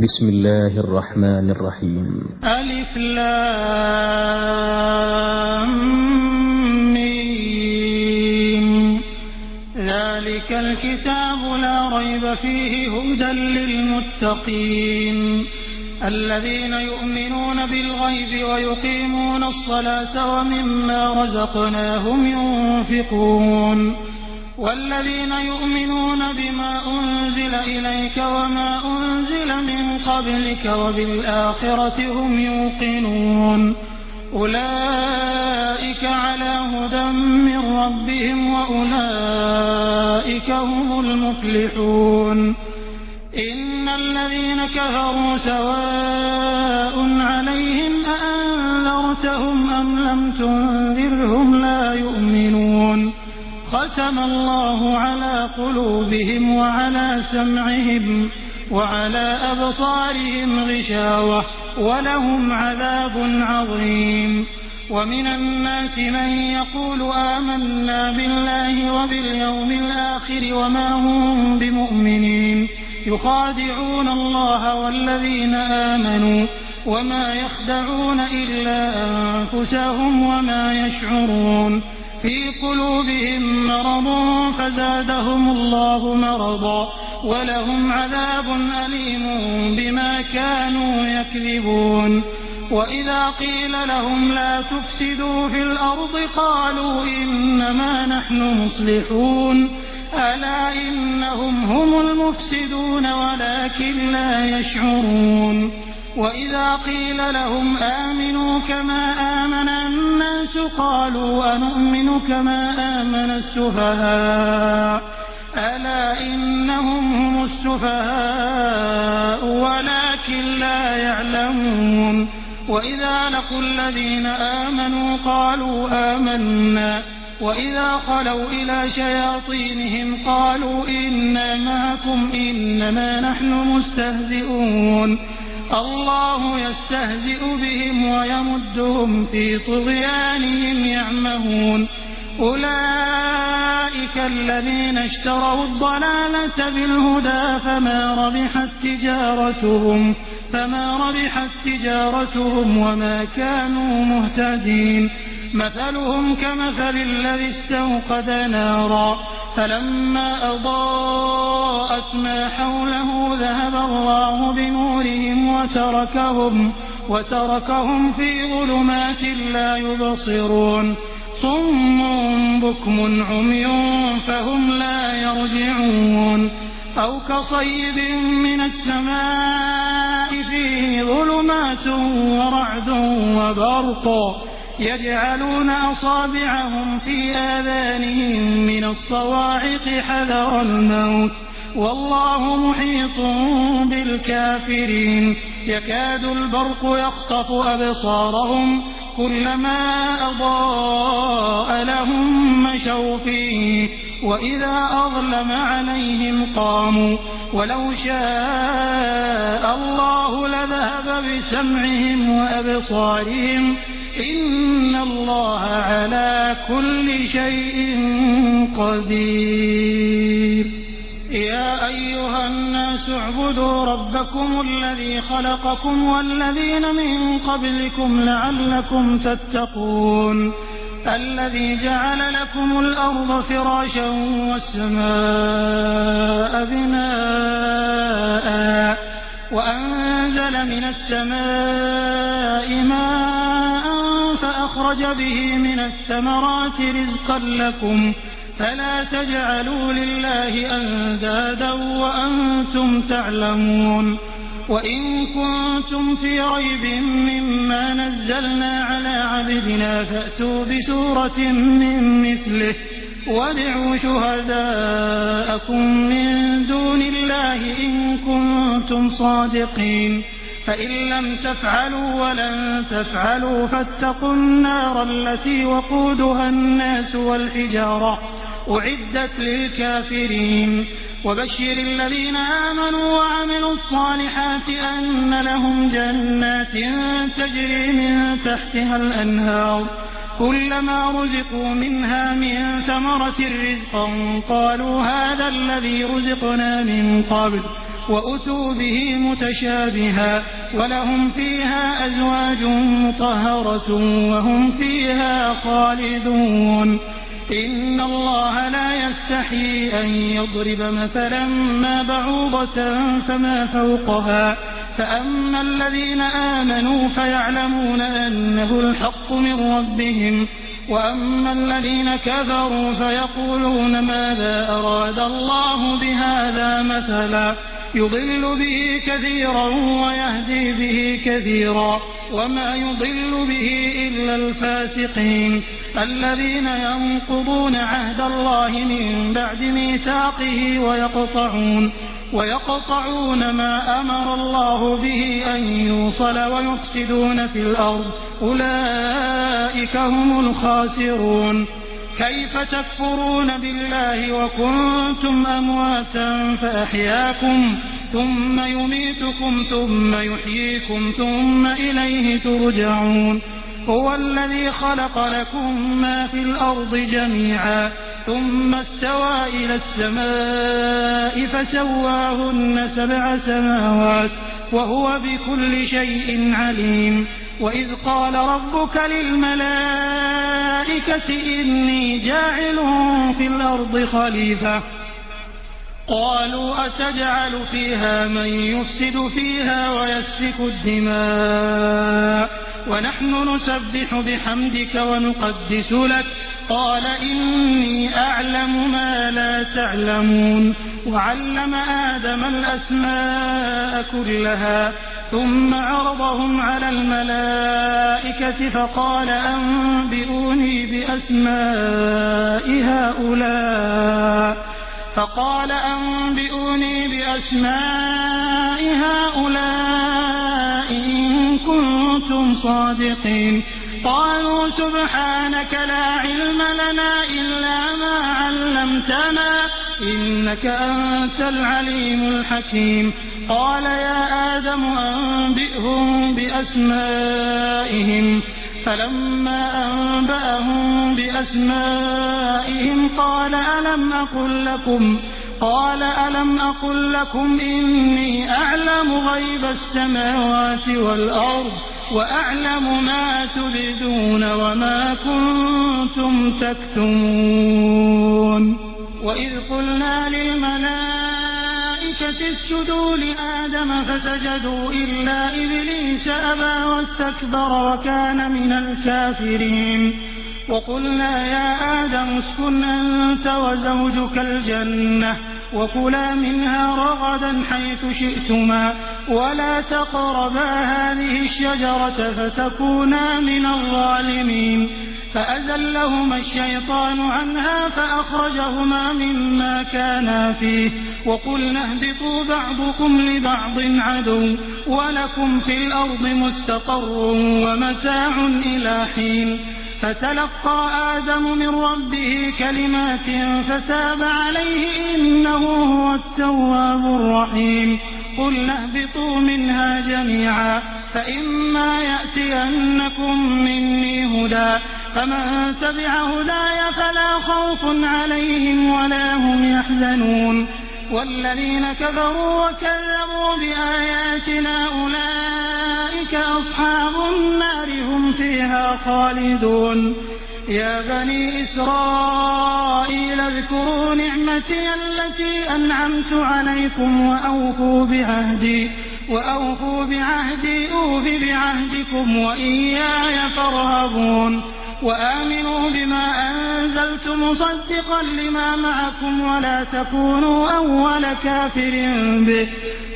بسم الله الرحمن الرحيم. ألف لام ميم. ذلك الكتاب لا ريب فيه هدى للمتقين الذين يؤمنون بالغيب ويقيمون الصلاة ومما رزقناهم ينفقون والذين يؤمنون بما أنزل إليك وما أنزل من قبلك وبالآخرة هم يوقنون أولئك على هدى من ربهم وأولئك هم المفلحون. إن الذين كفروا سواء عليهم أأنذرتهم أم لم تنذرهم لا يؤمنون ختم الله على قلوبهم وعلى سمعهم وعلى أبصارهم غشاوة ولهم عذاب عظيم. ومن الناس من يقول آمنا بالله وباليوم الآخر وما هم بمؤمنين يخادعون الله والذين آمنوا وما يخدعون إلا أنفسهم وما يشعرون. في قلوبهم مرض فزادهم الله مرضا ولهم عذاب أليم بما كانوا يكذبون. وإذا قيل لهم لا تفسدوا في الأرض قالوا إنما نحن مصلحون ألا إنهم هم المفسدون ولكن لا يشعرون. وإذا قيل لهم آمنوا كما آمن الناس قالوا أنؤمن كما آمن السفهاء ألا إنهم هم السفهاء ولكن لا يعلمون. وإذا لقوا الذين آمنوا قالوا آمنا وإذا خلوا إلى شياطينهم قالوا إنا معكم إنما نحن مستهزئون الله يستهزئ بهم ويمدهم في طغيانهم يعمهون. أولئك الذين اشتروا الضلالة بالهدى فما ربحت تجارتهم وما كانوا مهتدين. مثلهم كمثل الذي استوقد نارا فلما أضاءت ما حوله ذهب الله بنورهم وتركهم في ظلمات لا يبصرون. صم بكم عمي فهم لا يرجعون. أو كصيب من السماء فيه ظلمات ورعد وبرق يجعلون أصابعهم في آذانهم من الصواعق حذر الموت والله محيط بالكافرين. يكاد البرق يخطف أبصارهم كلما أضاء لهم مشوا فيه وإذا أظلم عليهم قاموا ولو شاء الله لذهب بسمعهم وأبصارهم إن الله على كل شيء قدير. يا أيها الناس اعبدوا ربكم الذي خلقكم والذين من قبلكم لعلكم تتقون الذي جعل لكم الأرض فراشا والسماء بناء وأنزل من السماء ماء فأخرج به من الثمرات رزقا لكم فلا تجعلوا لله أندادا وأنتم تعلمون. وإن كنتم في ريب مما نزلنا على عبدنا فأتوا بسورة من مثله وادعوا شهداءكم من دون الله إن كنتم صادقين فإن لم تفعلوا ولن تفعلوا فاتقوا النار التي وقودها الناس والحجارة أعدت للكافرين. وبشر الذين آمنوا وعملوا الصالحات أن لهم جنات تجري من تحتها الأنهار كلما رزقوا منها من ثمرة رزقا قالوا هذا الذي رزقنا من قبل وأتوا به متشابها ولهم فيها أزواج مطهرة وهم فيها خالدون إن الله لا يستحيي أن يضرب مثلا ما بعوضة فما فوقها فأما الذين آمنوا فيعلمون أنه الحق من ربهم وأما الذين كفروا فيقولون ماذا أراد الله بهذا مثلا يضل به كثيرا ويهدي به كثيرا وما يضل به إلا الفاسقين الذين ينقضون عهد الله من بعد ميثاقه ويقطعون ما أمر الله به أن يوصل ويفسدون في الأرض أولئك هم الخاسرون كيف تكفرون بالله وكنتم أمواتا فأحياكم ثم يميتكم ثم يحييكم ثم إليه ترجعون هو الذي خلق لكم ما في الأرض جميعا ثم استوى إلى السماء فسواهن 7 سماوات وهو بكل شيء عليم وإذ قال ربك للملائكة إني جاعل في الأرض خليفة قالوا أتجعل فيها من يفسد فيها ويسفك الدماء ونحن نسبح بحمدك ونقدس لك قال إني أعلم ما لا تعلمون وعلم آدم الأسماء كلها ثم عرضهم على الملائكة فقال أنبئوني بأسماء هؤلاء إن كنتم صادقين قالوا سبحانك لا علم لنا إلا ما علمتنا إنك أنت العليم الحكيم قال يا آدم أنبئهم بأسمائهم فلما أنبأهم بأسمائهم قال ألم أقل لكم إني أعلم غيب السماوات والأرض وأعلم ما تبدون وما كنتم تكتمون وإذ قلنا للملائكة اسجدوا لآدم فسجدوا إلا إبليس أبى واستكبر وكان من الكافرين وقلنا يا آدم اسكن أنت وزوجك الجنة وكلا منها رغدا حيث شئتما ولا تقربا هذه الشجرة فتكونا من الظالمين فأزلهما الشيطان عنها فأخرجهما مما كانا فيه وقلنا اهبطوا بعضكم لبعض عدو ولكم في الأرض مستقر ومتاع إلى حين فتلقى آدم من ربه كلمات فتاب عليه إنه هو التواب الرحيم قلنا اهبطوا منها جميعا فإما يأتينكم مني هدى فمن تبع هداي فلا خوف عليهم ولا هم يحزنون والذين كفروا وكذبوا بآياتنا أولئك أصحاب النار هم فيها خالدون يا بني إسرائيل اذكروا نعمتي التي أنعمت عليكم وأوفوا بعهدي أوف بعهدكم وإياي فارهبون وآمنوا بما أنزلت مصدقا لما معكم ولا تكونوا أول كافر به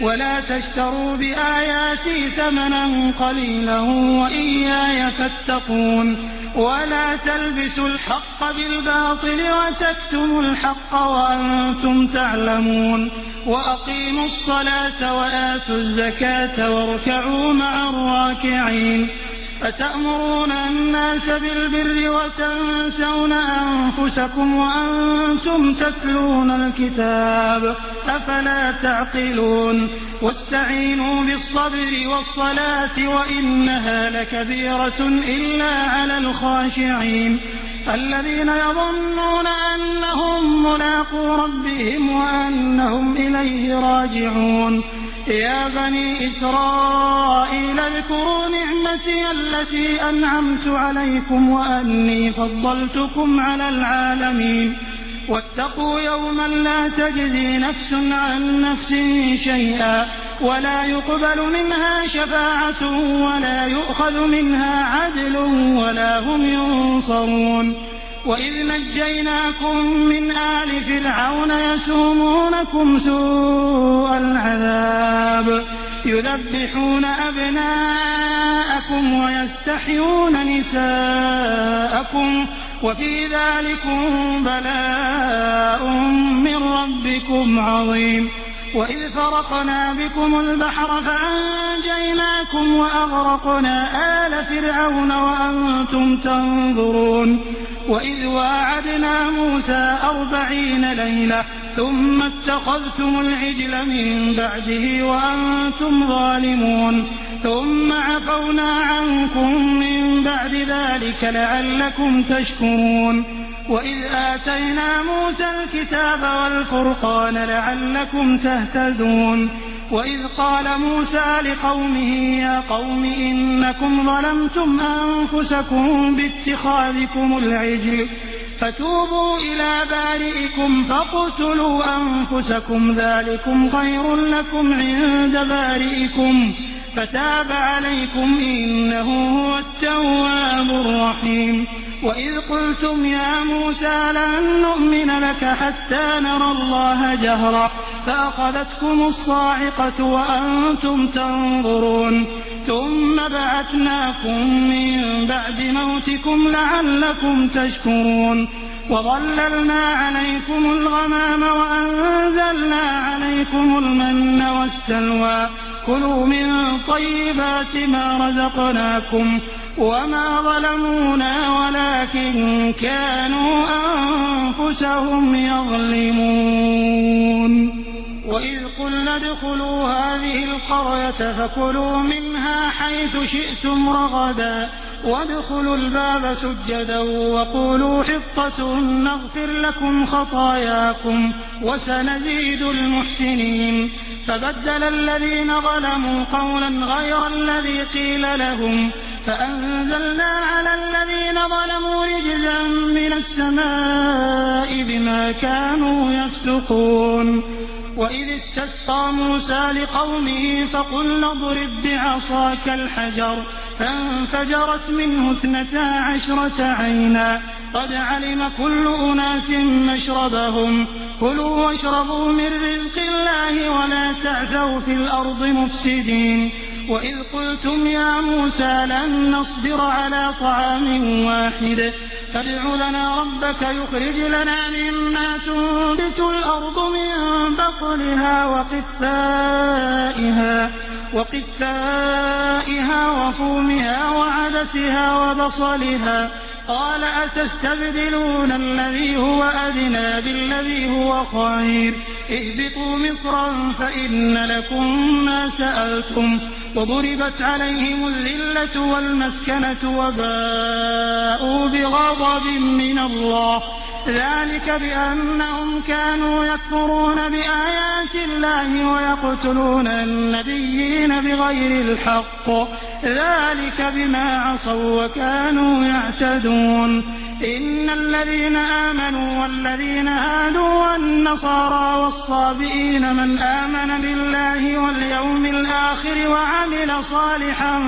ولا تشتروا بآياتي ثمنا قليلا وإياي فاتقون ولا تلبسوا الحق بالباطل وتكتموا الحق وأنتم تعلمون وأقيموا الصلاة وآتوا الزكاة واركعوا مع الراكعين أتأمرون الناس بالبر وتنسون أنفسكم وأنتم تتلون الكتاب أفلا تعقلون واستعينوا بالصبر والصلاة وإنها لكبيرة إلا على الخاشعين الذين يظنون أنهم ملاقو ربهم وأنهم إليه راجعون يا بني إسرائيل اذكروا نعمتي التي أنعمت عليكم وأني فضلتكم على العالمين واتقوا يوما لا تجزي نفس عن نفس شيئا ولا يقبل منها شفاعة ولا يؤخذ منها عدل ولا هم ينصرون وإذ نجيناكم من آل فرعون يسومونكم سوء العذاب يذبحون أبناءكم ويستحيون نساءكم وفي ذلكم بلاء من ربكم عظيم وإذ فرقنا بكم البحر فأنجيناكم وأغرقنا آل فرعون وأنتم تنظرون وإذ واعدنا موسى 40 ليلة ثم اتخذتم العجل من بعده وأنتم ظالمون ثم عفونا عنكم من بعد ذلك لعلكم تشكرون وإذ آتينا موسى الكتاب والفرقان لعلكم تهتدون وإذ قال موسى لقومه يا قوم إنكم ظلمتم أنفسكم باتخاذكم العجل فتوبوا إلى بارئكم فاقتلوا أنفسكم ذلكم خير لكم عند بارئكم فتاب عليكم إنه هو التواب الرحيم وإذ قلتم يا موسى لن نؤمن لك حتى نرى الله جهرا فأخذتكم الصاعقة وأنتم تنظرون ثم بعثناكم من بعد موتكم لعلكم تشكرون وظللنا عليكم الغمام وأنزلنا عليكم المن والسلوى كلوا من طيبات ما رزقناكم وما ظلمونا ولكن كانوا أنفسهم يظلمون وإذ قلنا ادخلوا هذه القرية فكلوا منها حيث شئتم رغدا وادخلوا الباب سجدا وقولوا حطة نغفر لكم خطاياكم وسنزيد المحسنين فبدل الذين ظلموا قولا غير الذي قيل لهم فأنزلنا على الذين ظلموا رجزا من السماء بما كانوا يفسقون وإذ استسقى موسى لقومه فقلنا اضرب بعصاك الحجر فانفجرت منه 12 عينا قد علم كل أناس مشربهم كلوا واشربوا من رزق الله ولا تعثوا في الأرض مفسدين وإذ قلتم يا موسى لن نصبر على طعام واحد فادع لنا ربك يخرج لنا مما تنبت الأرض من بقلها وقثائها وفومها وعدسها وبصلها قال أتستبدلون الذي هو أدنى بالذي هو خير اهبطوا مصرا فإن لكم ما سألتم وضربت عليهم الذلة والمسكنة وباءوا بغضب من الله ذلك بأنهم كانوا يكفرون بآيات الله ويقتلون النبيين بغير الحق ذلك بما عصوا وكانوا يعتدون إن الذين آمنوا والذين هادوا والنصارى والصابئين من آمن بالله واليوم الآخر وعمل صالحا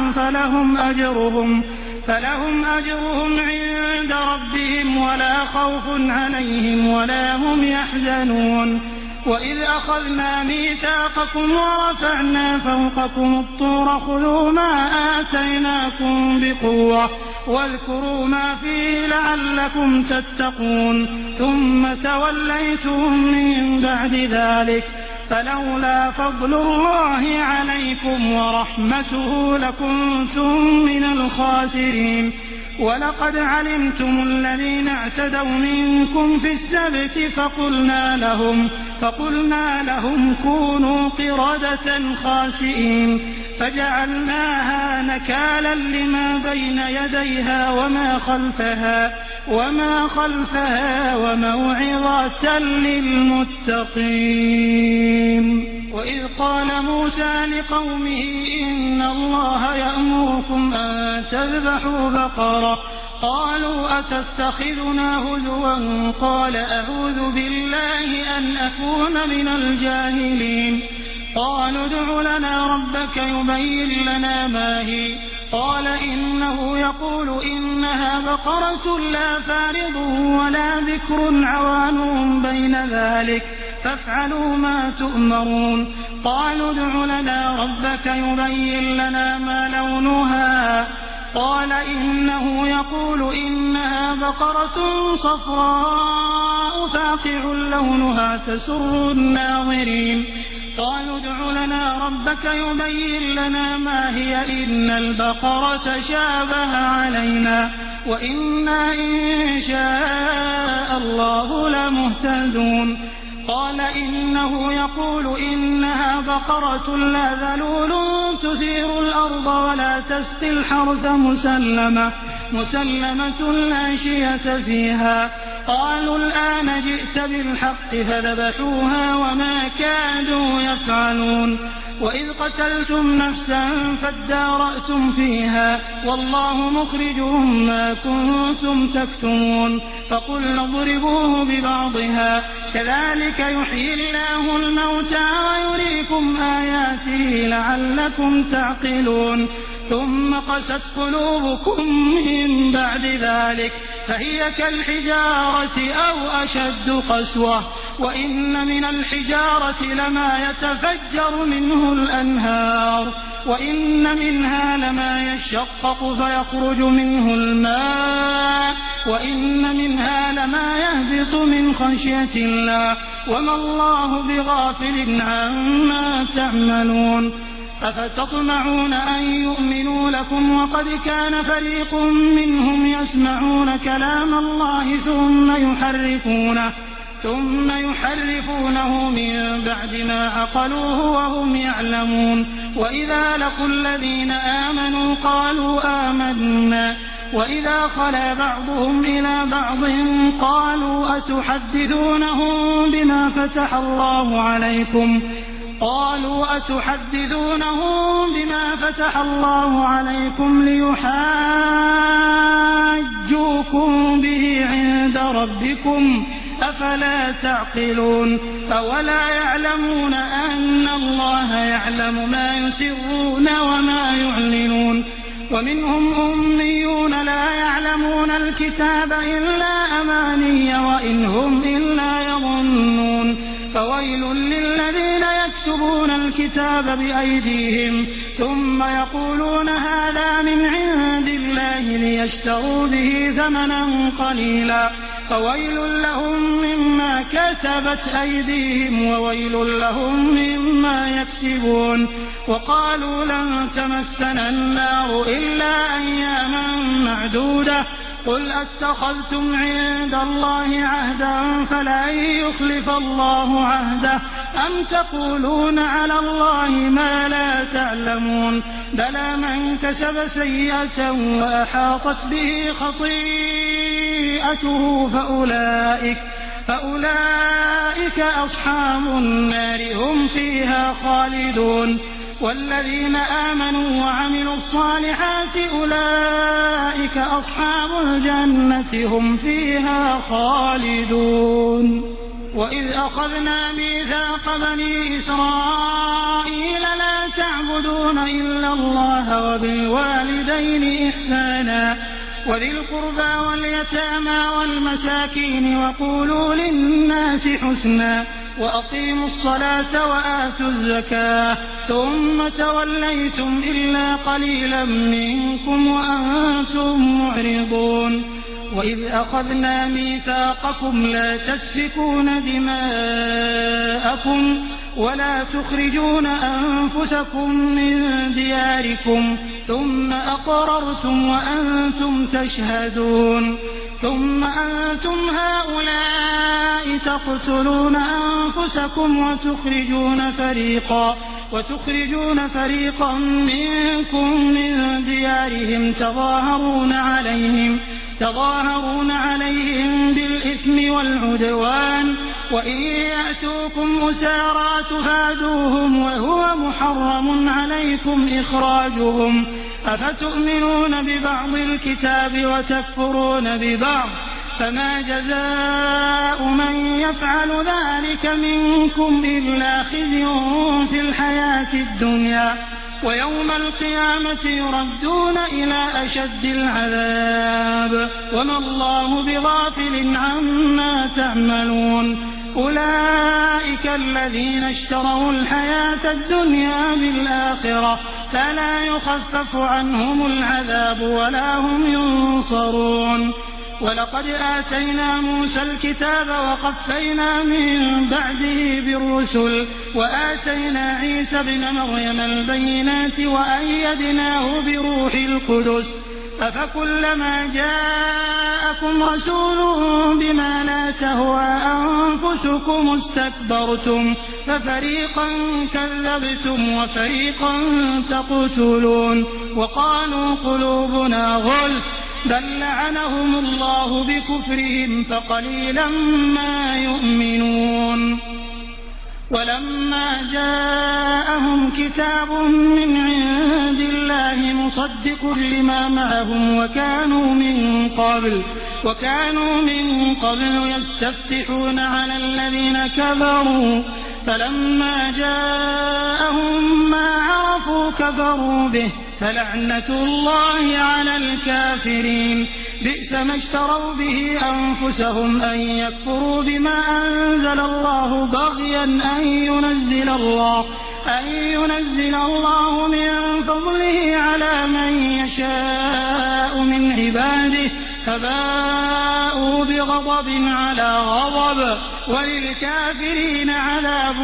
فلهم أجرهم عند ربهم ولا خوف عليهم ولا هم يحزنون وإذ أخذنا ميثاقكم ورفعنا فوقكم الطور خذوا ما آتيناكم بقوة واذكروا ما فيه لعلكم تتقون ثم توليتم من بعد ذلك فلولا فضل الله عليكم ورحمته لكنتم من الخاسرين ولقد علمتم الذين اعتدوا منكم في السبت فقلنا لهم كونوا قردة خاسئين فجعلناها نكالا لما بين يديها وما خلفها وما خلفها وموعظة للمتقين. وإذ قال موسى لقومه إن الله يأمركم أن تذبحوا بقرة قالوا أتتخذنا هزوا قال أعوذ بالله أن أكون من الجاهلين. قالوا ادع لنا ربك يبين لنا ما هي قال إنه يقول إنها بقرة لا فارض ولا بكر عوان بين ذلك فافعلوا ما تؤمرون. قالوا ادع لنا ربك يبين لنا ما لونها قال إنه يقول إنها بقرة صفراء فاقع لونها تسر الناظرين. قالوا ادع لنا ربك يبين لنا ما هي إن البقرة شابه علينا وإنا إن شاء الله لمهتدون. قال إنه يقول إنها بقرة لا ذلول تثير الأرض ولا تسقي الحرث مسلمة لا شية فيها. قالوا الآن جئت بالحق فذبحوها وما كادوا يفعلون. وإذ قتلتم نفسا فادارأتم فيها والله مخرج ما كنتم تكتمون. فقلنا اضربوه ببعضها كذلك يحيي الله الموتى ويريكم آياته لعلكم تعقلون. ثم قست قلوبكم من بعد ذلك فهي كالحجارة أو أشد قسوة وإن من الحجارة لما يتفجر منه الأنهار وإن منها لما يشقق فيخرج منه الماء وإن منها لما يهبط من خشية الله وما الله بغافل عما تعملون. أفتطمعون أن يؤمنوا لكم وقد كان فريق منهم يسمعون كلام الله ثم يحرفونه من بعد ما عقلوه وهم يعلمون. وإذا لقوا الذين آمنوا قالوا آمنا وإذا خلا بعضهم إلى بعض قالوا أتحدثونهم بما فتح الله عليكم ليحاجوكم به عند ربكم أفلا تعقلون. أولا يعلمون أن الله يعلم ما يسرون وما يعلنون. ومنهم أميون لا يعلمون الكتاب إلا أماني وإن هم إلا يظنون. فويل للذين يكتبون الكتاب بأيديهم ثم يقولون هذا من عند الله ليشتروا به ثمنا قليلا فويل لهم مما كتبت أيديهم وويل لهم مما يكسبون. وقالوا لن تمسنا النار إلا أياما معدودة قل أتخذتم عند الله عهدا فلن يخلف الله عهده أم تقولون على الله ما لا تعلمون. بلى من كسب سيئة وأحاطت به خطيئته فأولئك أصحاب النار هم فيها خالدون. والذين آمنوا وعملوا الصالحات أولئك أصحاب الجنة هم فيها خالدون. وإذ أخذنا ميثاق بني إسرائيل لا تعبدون إلا الله وبالوالدين إحسانا وذي القربى واليتامى والمساكين وقولوا للناس حسنا وأقيموا الصلاة وآتوا الزكاة ثم توليتم إلا قليلا منكم وأنتم معرضون. وإذ أخذنا ميثاقكم لا تسفكون دماءكم ولا تخرجون أنفسكم من دياركم ثم أقررتم وأنتم تشهدون. ثم أنتم هؤلاء تقتلون أنفسكم وتخرجون فريقا منكم من ديارهم تظاهرون عليهم بالإثم والعدوان وإن يأتوكم أسارى تفادوهم وهو محرم عليكم إخراجهم أفتؤمنون ببعض الكتاب وتكفرون ببعض فما جزاء من يفعل ذلك منكم إلا خزي في الحياة الدنيا ويوم القيامة يردون إلى أشد العذاب وما الله بغافل عما تعملون أولئك الذين اشتروا الحياة الدنيا بالآخرة فلا يخفف عنهم العذاب ولا هم ينصرون ولقد آتينا موسى الكتاب وقفينا من بعده بالرسل وآتينا عيسى ابن مريم البينات وأيدناه بروح القدس أفكلما جاءكم رسول بما لا تهوى أنفسكم استكبرتم ففريقا كذبتم وفريقا تقتلون وقالوا قلوبنا غلف بل لعنهم الله بكفرهم فقليلا ما يؤمنون ولما جاءهم كتاب من عند الله مصدق لما معهم وكانوا من قبل يستفتحون على الذين كفروا فلما جاءهم ما عرفوا كفروا به فلعنة الله على الكافرين بئس ما اشتروا به أنفسهم أن يكفروا بما أنزل الله بغيا أن ينزل الله من فضله على من يشاء من عباده فباءوا بغضب على غضب وللكافرين عذاب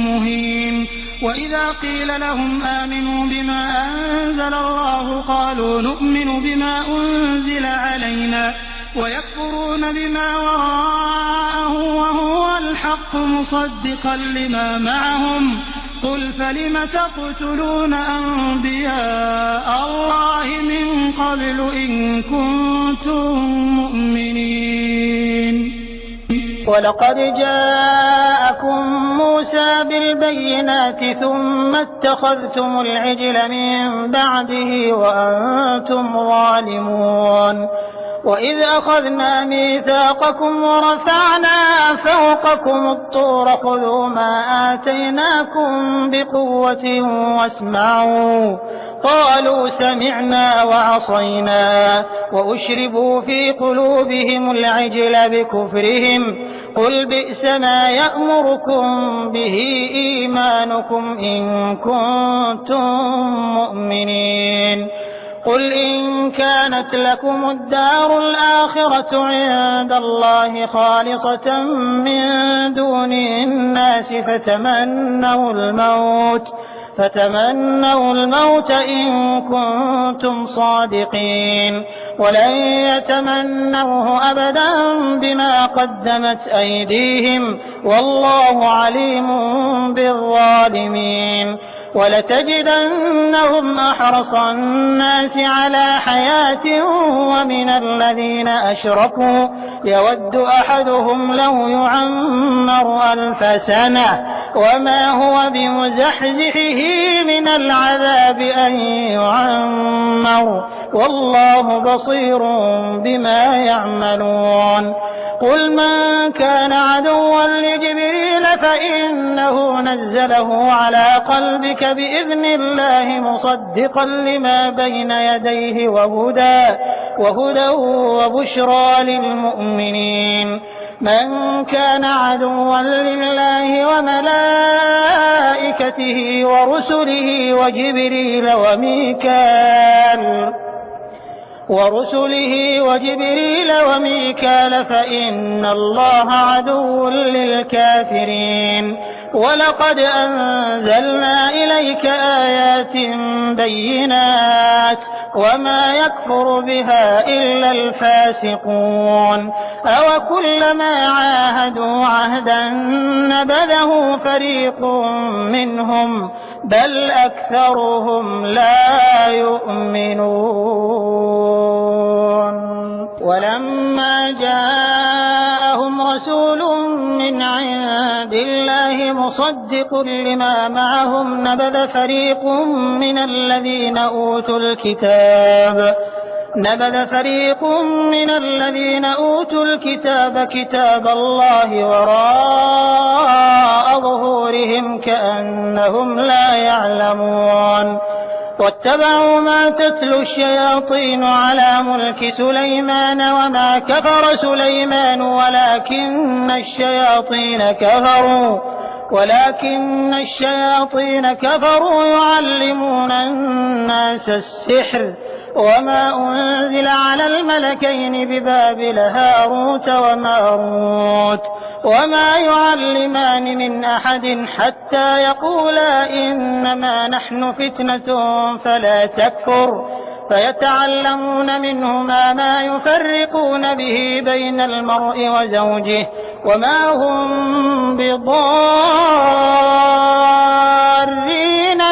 مهين وإذا قيل لهم آمنوا بما أنزل الله قالوا نؤمن بما أنزل علينا ويكفرون بما وراءه وهو الحق مصدقا لما معهم قل فلم تقتلون أنبياء الله من قبل إن كنتم مؤمنين ولقد جاءكم موسى بالبينات ثم اتخذتم العجل من بعده وأنتم ظالمون وإذ أخذنا ميثاقكم ورفعنا فوقكم الطور خذوا ما آتيناكم بقوة واسمعوا قالوا سمعنا وعصينا وأشربوا في قلوبهم العجل بكفرهم قل بئس ما يأمركم به إيمانكم إن كنتم مؤمنين قل إن كانت لكم الدار الآخرة عند الله خالصة من دون الناس فتمنوا الموت إن كنتم صادقين ولن يتمنوه أبدا بما قدمت أيديهم والله عليم بالظالمين ولتجدنهم أحرص الناس على حياة ومن الذين أشركوا يود أحدهم لو يعمر 1000 سنة وما هو بمزحزحه من العذاب أن يعمر والله بصير بما يعملون قل من كان عدوا لجبريل فإنه نزله على قلبك بإذن الله مصدقا لما بين يديه وهدى وبشرى للمؤمنين من كان عدوا لله وملائكته ورسله وجبريل وميكال فإن الله عدو للكافرين ولقد أنزلنا إليك آيات بينات وما يكفر بها إلا الفاسقون أوكلما عاهدوا عهدا نبذه فريق منهم بل أكثرهم لا يؤمنون مصدق لما معهم نبذ فريق من الذين أوتوا الكتاب كتاب الله وراء ظهورهم كأنهم لا يعلمون واتبعوا ما تتلو الشياطين على ملك سليمان وما كفر سليمان ولكن الشياطين كفروا يعلمون الناس السحر وما أنزل على الملكين ببابل هاروت وماروت وما يعلمان من أحد حتى يقولا إنما نحن فتنة فلا تكفر فيتعلمون منهما ما يفرقون به بين المرء وزوجه وما هم بضارين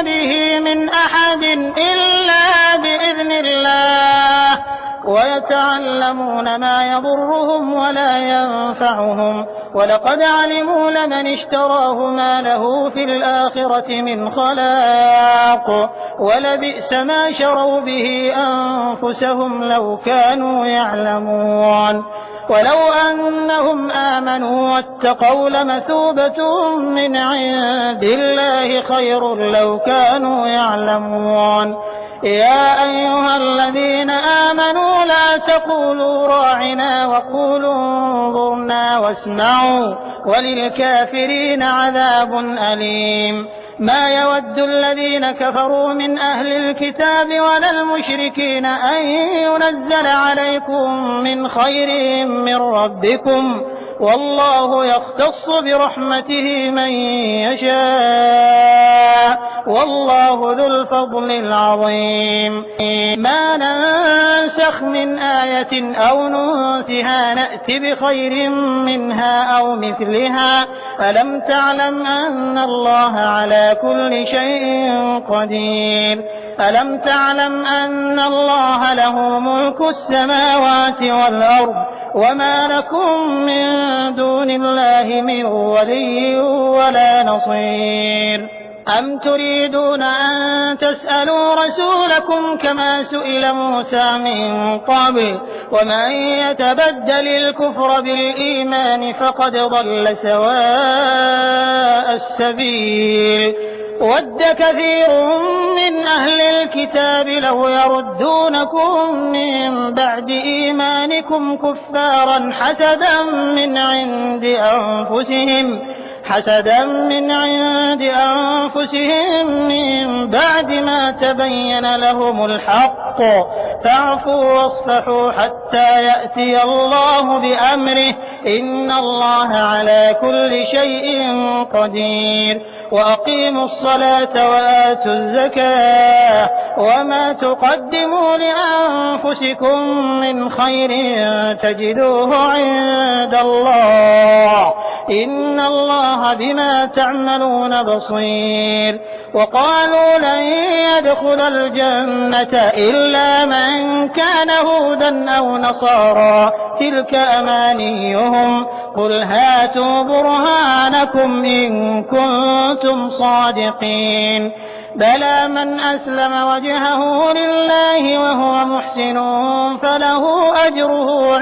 به من أحد إلا بإذن الله ويتعلمون ما يضرهم ولا ينفعهم ولقد علموا لمن اشتراه ما له في الآخرة من خلاق ولبئس ما شروا به أنفسهم لو كانوا يعلمون ولو أنهم آمنوا واتقوا لمثوبة من عند الله خير لو كانوا يعلمون يا أيها الذين آمنوا لا تقولوا راعنا وقولوا انظرنا واسمعوا وللكافرين عذاب أليم ما يود الذين كفروا من أهل الكتاب ولا المشركين أن ينزل عليكم من خير من ربكم والله يختص برحمته من يشاء والله ذو الفضل العظيم ما ننسخ من آية أو ننسها نأت بخير منها أو مثلها ألم تعلم أن الله على كل شيء قدير ألم تعلم أن الله له ملك السماوات والأرض وما لكم من دون الله من ولي ولا نصير أم تريدون أن تسألوا رسولكم كما سئل موسى من قبل ومن يتبدل الكفر بالإيمان فقد ضل سواء السبيل ود كثير من أهل الكتاب لو يردونكم من بعد إيمانكم كفارا حسدا من عند أنفسهم من بعد ما تبين لهم الحق فاعفوا واصفحوا حتى يأتي الله بأمره إن الله على كل شيء قدير وأقيموا الصلاة وآتوا الزكاة وما تقدموا لأنفسكم من خير تجدوه عند الله إن الله بما تعملون بصير وقالوا لن يدخل الجنة إلا من كان هودا أو نصارى تلك أمانيهم قل هاتوا برهانكم إن كنتم صادقين بلى من أسلم وجهه لله وهو محسن فله أجره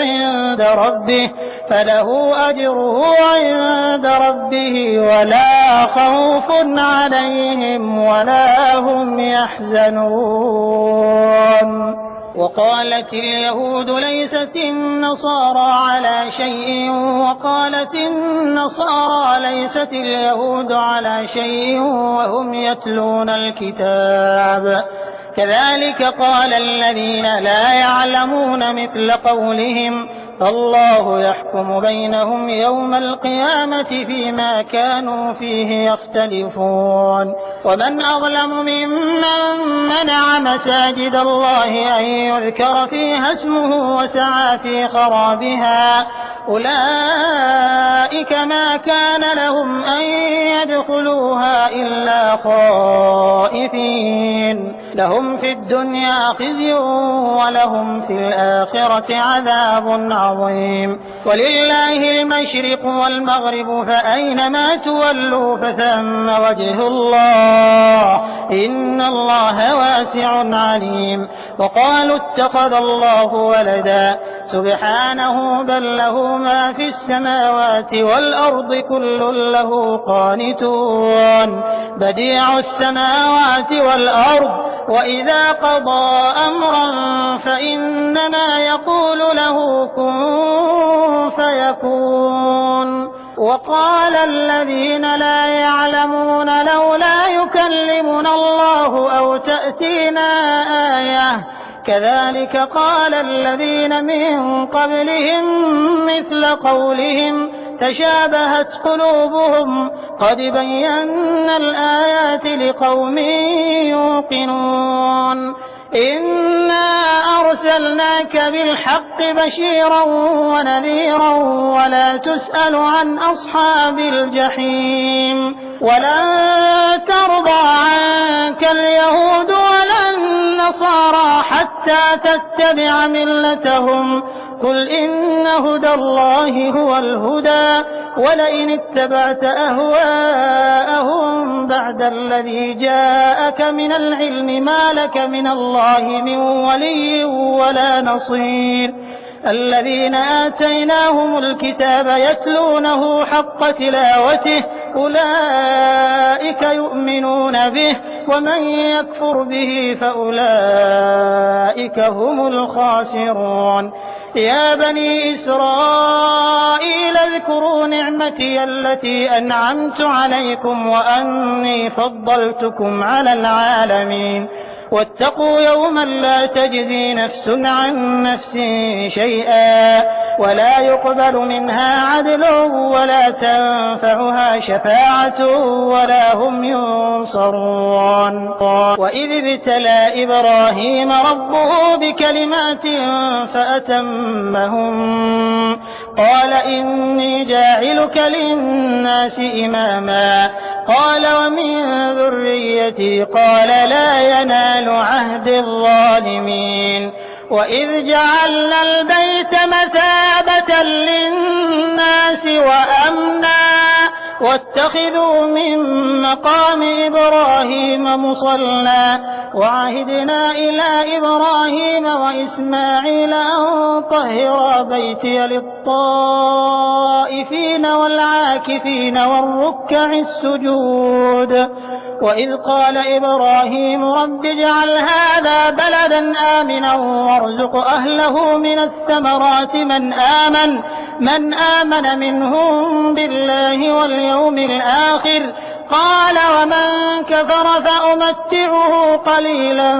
عند ربه ولا خوف عليهم ولا هم يحزنون وقالت اليهود ليست النصارى على شيء وقالت النصارى ليست اليهود على شيء وهم يتلون الكتاب كذلك قال الذين لا يعلمون مثل قولهم فالله يحكم بينهم يوم القيامة فيما كانوا فيه يختلفون ومن أظلم ممن منع مساجد الله أن يذكر فيها اسمه وسعى في خرابها أولئك ما كان لهم أن يدخلوها إلا خائفين لهم في الدنيا خزي ولهم في الآخرة عذاب عظيم ولله المشرق والمغرب فأينما تولوا فثم وجه الله إن الله واسع عليم وقالوا اتخذ الله ولدا سبحانه بل له ما في السماوات والأرض كل له قانتون بديع السماوات والأرض وإذا قضى أمرا فإنما يقول له كن فيكون وقال الذين لا يعلمون لولا يكلمنا الله أو تأتينا آية كذلك قال الذين من قبلهم مثل قولهم تشابهت قلوبهم قد بينا الآيات لقوم يوقنون إنا أرسلناك بالحق بشيرا ونذيرا ولا تسأل عن أصحاب الجحيم ولن ترضى عنك اليهود ولا النصارى حتى تتبع ملتهم قل إن هدى الله هو الهدى ولئن اتبعت أهواءهم بعد الذي جاءك من العلم ما لك من الله من ولي ولا نصير الذين آتيناهم الكتاب يتلونه حق تلاوته أولئك يؤمنون به ومن يكفر به فأولئك هم الخاسرون يا بني إسرائيل اذكروا نعمتي التي أنعمت عليكم وأني فضلتكم على العالمين واتقوا يوما لا تجزي نفس عن نفس شيئا ولا يقبل منها عدل ولا تنفعها شفاعة ولا هم ينصرون وإذ ابتلى إبراهيم ربه بكلمات فأتمهم قال إني جاعلك للناس إماما قال ومن ذريتي قال لا ينال عهد الظالمين وإذ جعلنا البيت مثابة للناس وأمنا واتخذوا من مقام إبراهيم مصلى وعهدنا إلى إبراهيم وإسماعيل أن طهرا بيتي للطائفين والعاكفين والركع السجود وإذ قال إبراهيم رب اجعل هذا بلدا آمنا وارزق أهله من الثمرات من آمن منهم بالله واليوم الآخر قال ومن كفر فأمتعه قليلا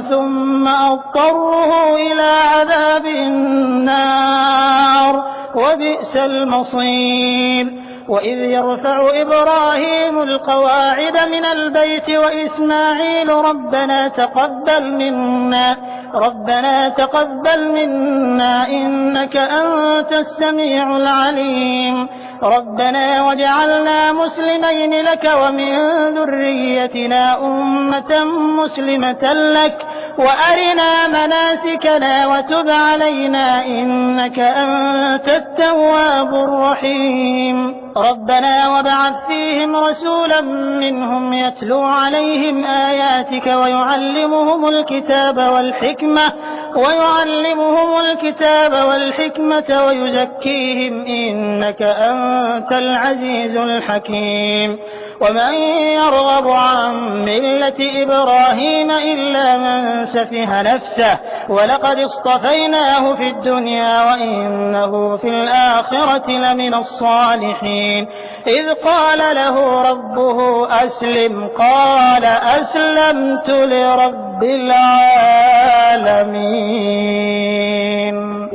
ثم أضطره إلى عذاب النار وبئس المصير وإذ يرفع إبراهيم القواعد من البيت وإسماعيل ربنا تقبل منا إنك أنت السميع العليم ربنا واجعلنا مسلمين لك ومن ذريتنا أمة مسلمة لك وأرنا مناسكنا وتب علينا إنك أنت التواب الرحيم ربنا وابعث فيهم رسولا منهم يتلو عليهم آياتك ويعلمهم الكتاب والحكمة ويزكيهم إنك أنت العزيز الحكيم ومن يرغب عن ملة إبراهيم إلا من سفه نفسه ولقد اصطفيناه في الدنيا وإنه في الآخرة لمن الصالحين إذ قال له ربه أسلم قال أسلمت لرب العالمين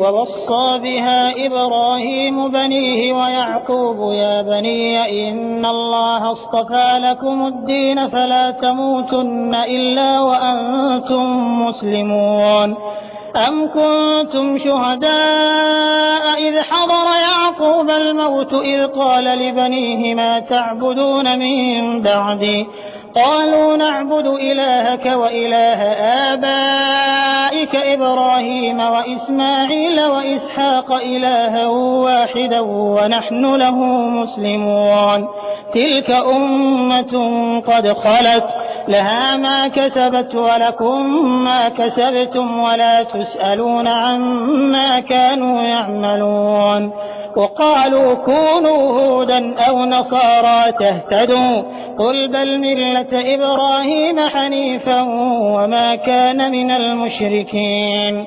ووصى بها إبراهيم بنيه ويعقوب يا بني إن الله اصطفى لكم الدين فلا تموتن إلا وأنتم مسلمون أم كنتم شهداء إذ حضر يعقوب الموت إذ قال لبنيه ما تعبدون من بعدي قالوا نعبد إلهك وإله آبائك إبراهيم وإسماعيل وإسحاق إلها واحدا ونحن له مسلمون تلك أمة قد خلت لها ما كسبت ولكم ما كسبتم ولا تسألون عما كانوا يعملون وقالوا كونوا هودا أو نصارى تهتدوا قل بل ملة إبراهيم حنيفا وما كان من المشركين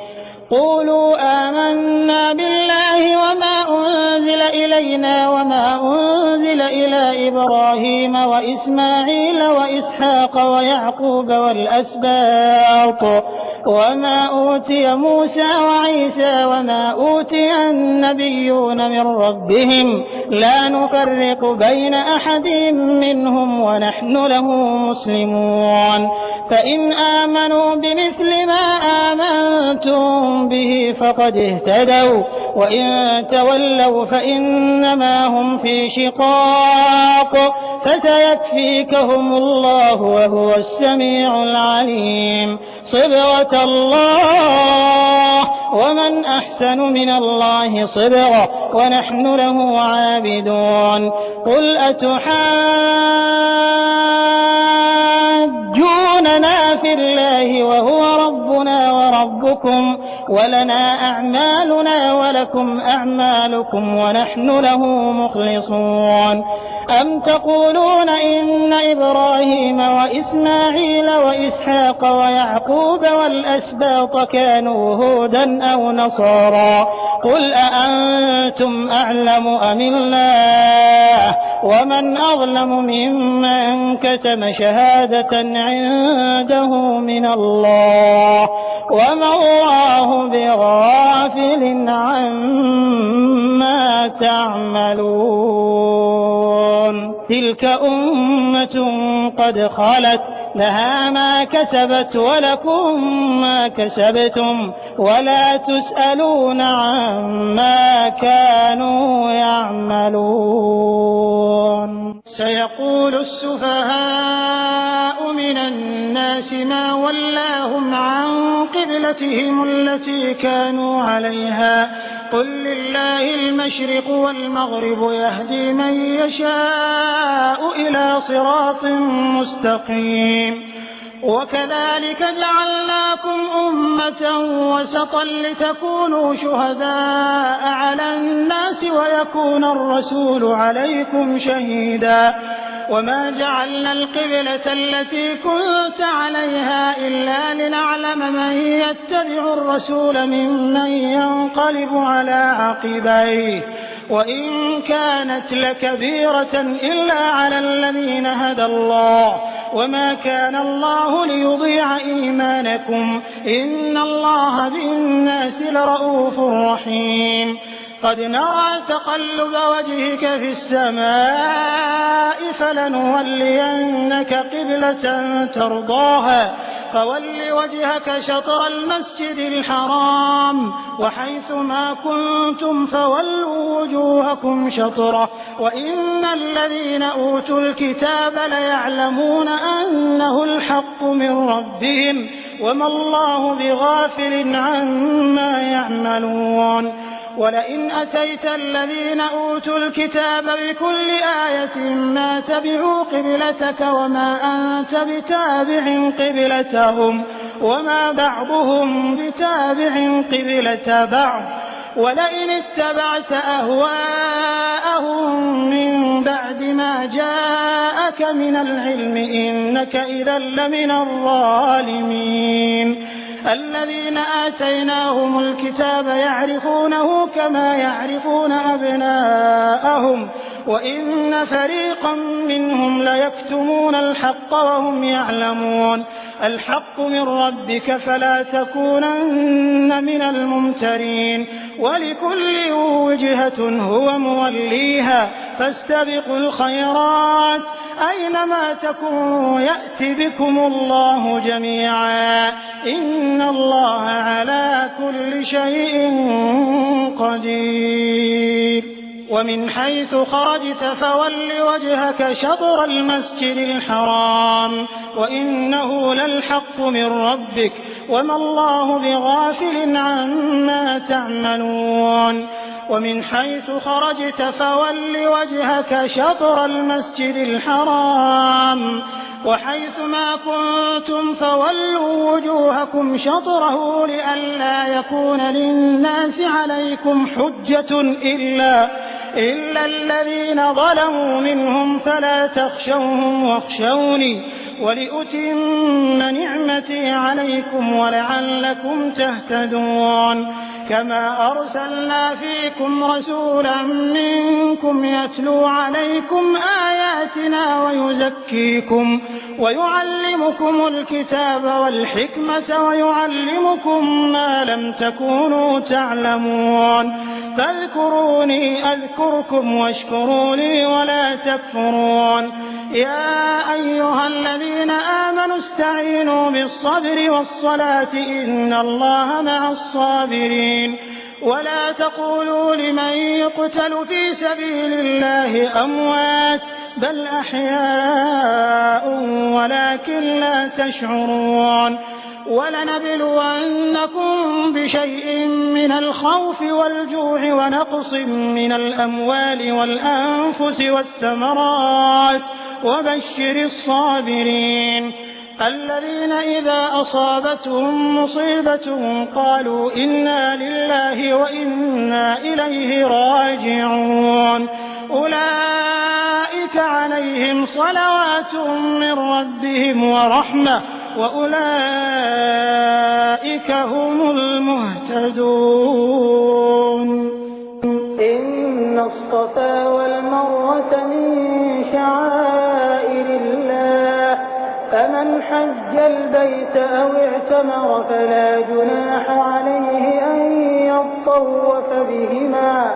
قولوا آمنا بالله وما أنزل إلينا وما أنزل إلى إبراهيم وإسماعيل وإسحاق ويعقوب والأسباط وما أوتي موسى وعيسى وما أوتي النبيون من ربهم لا نفرق بين أحد منهم ونحن له مسلمون فإن آمنوا بمثل ما آمنتم به فقد اهتدوا وإن تولوا فإنما هم في شقاق فسيكفيكهم الله وهو السميع العليم صبغة الله ومن أحسن من الله صبغة ونحن له عابدون قل أتحاجوننا في الله وهو ربنا وربكم ولنا أعمالنا ولكم أعمالكم ونحن له مخلصون أم تقولون إن إبراهيم وإسماعيل وإسحاق ويعقوب والأسباط كانوا هودا أو نصارى قل أأنتم أعلم أم الله ومن أظلم ممن كتم شهادة عنده من الله وما الله بغافل عما تعملون تلك أمة قد خلت لها ما كسبت ولكم ما كسبتم ولا تسألون عما كانوا يعملون سيقول السفهاء من الناس ما ولاهم عن قبلتهم التي كانوا عليها قل لله المشرق والمغرب يهدي من يشاء إلى صراط مستقيم وكذلك جعلناكم أمة وسطا لتكونوا شهداء على الناس ويكون الرسول عليكم شهيدا وما جعلنا القبلة التي كنت عليها إلا لنعلم من يتبع الرسول ممن ينقلب على عقبيه وإن كانت لكبيرة إلا على الذين هدى الله وما كان الله ليضيع إيمانكم إن الله بالناس لرؤوف رحيم قد نرى تقلب وجهك في السماء فلنولينك قبلة ترضاها فول وجهك شطر المسجد الحرام وحيث ما كنتم فولوا وجوهكم شطره وإن الذين أوتوا الكتاب ليعلمون أنه الحق من ربهم وما الله بغافل عما يعملون ولئن أتيت الذين أوتوا الكتاب بكل آية ما تبعوا قبلتك وما أنت بتابع قبلتهم وما بعضهم بتابع قبلة بعض ولئن اتبعت أهواءهم من بعد ما جاءك من العلم إنك إذا لمن الظالمين الذين آتيناهم الكتاب يعرفونه كما يعرفون أبناءهم وإن فريقا منهم ليكتمون الحق وهم يعلمون الحق من ربك فلا تكونن من الممترين ولكل وجهة هو موليها فاستبقوا الخيرات أينما تكونوا يأتي بكم الله جميعا إن الله على كل شيء قدير ومن حيث خرجت فول وجهك شطر المسجد الحرام وإنه للحق من ربك وما الله بغافل عما تعملون ومن حيث خرجت فول وجهك شطر المسجد الحرام وحيث ما كنتم فولوا وجوهكم شطره لئلا يكون للناس عليكم حجة إلا الذين ظلموا منهم فلا تخشوهم واخشوني ولأتم نعمتي عليكم ولعلكم تهتدون كما أرسلنا فيكم رسولا منكم يتلو عليكم آياتنا ويزكيكم ويعلمكم الكتاب والحكمة ويعلمكم ما لم تكونوا تعلمون فاذكروني أذكركم واشكروا لي ولا تكفرون يا أيها الذين آمنوا استعينوا بالصبر والصلاة إن الله مع الصابرين ولا تقولوا لمن يقتل في سبيل الله أموات بل أحياء ولكن لا تشعرون ولنبلونكم بشيء من الخوف والجوع ونقص من الأموال والأنفس والثمرات وبشر الصابرين الذين إذا أصابتهم مصيبة قالوا إنا لله وإنا إليه راجعون أولئك عليهم صلوات من ربهم ورحمة وأولئك هم المهتدون إن الصفا والمروة من شعائر الله فمن حج البيت أو اعتمر فلا جناح عليه أن يطوف بهما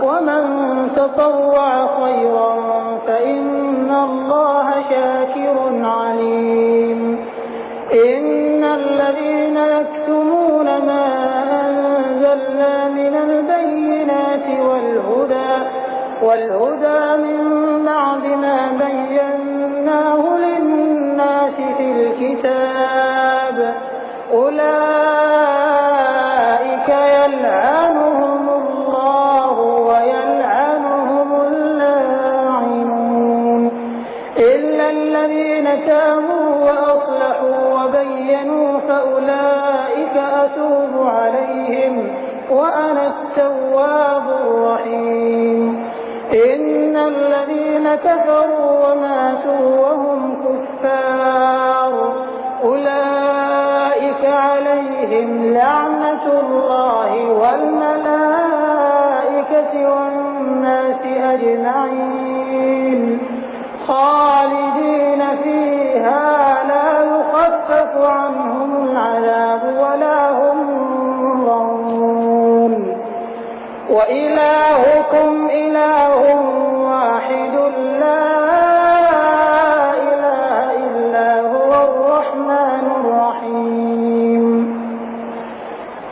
ومن تطوع خيرا فإن الله شاكر عليم إن الذين يكتمون ما أنزلنا من البينات والهدى من بعد ما بيناه للناس في الكتاب أولئك يلعنهم الله ويلعنهم اللاعنون إلا الذين تابوا وأصلحوا وبينوا فأولئك أتوب عليهم وأنا التواب الرحيم إن الذين كفروا وماتوا وهم كفار أولئك عليهم لعنة الله والملائكة والناس أجمعين خالدين فيها لا يخفف عنهم العذاب ولا هم ينظرون وإلهكم إله واحد لا إله إلا هو الرحمن الرحيم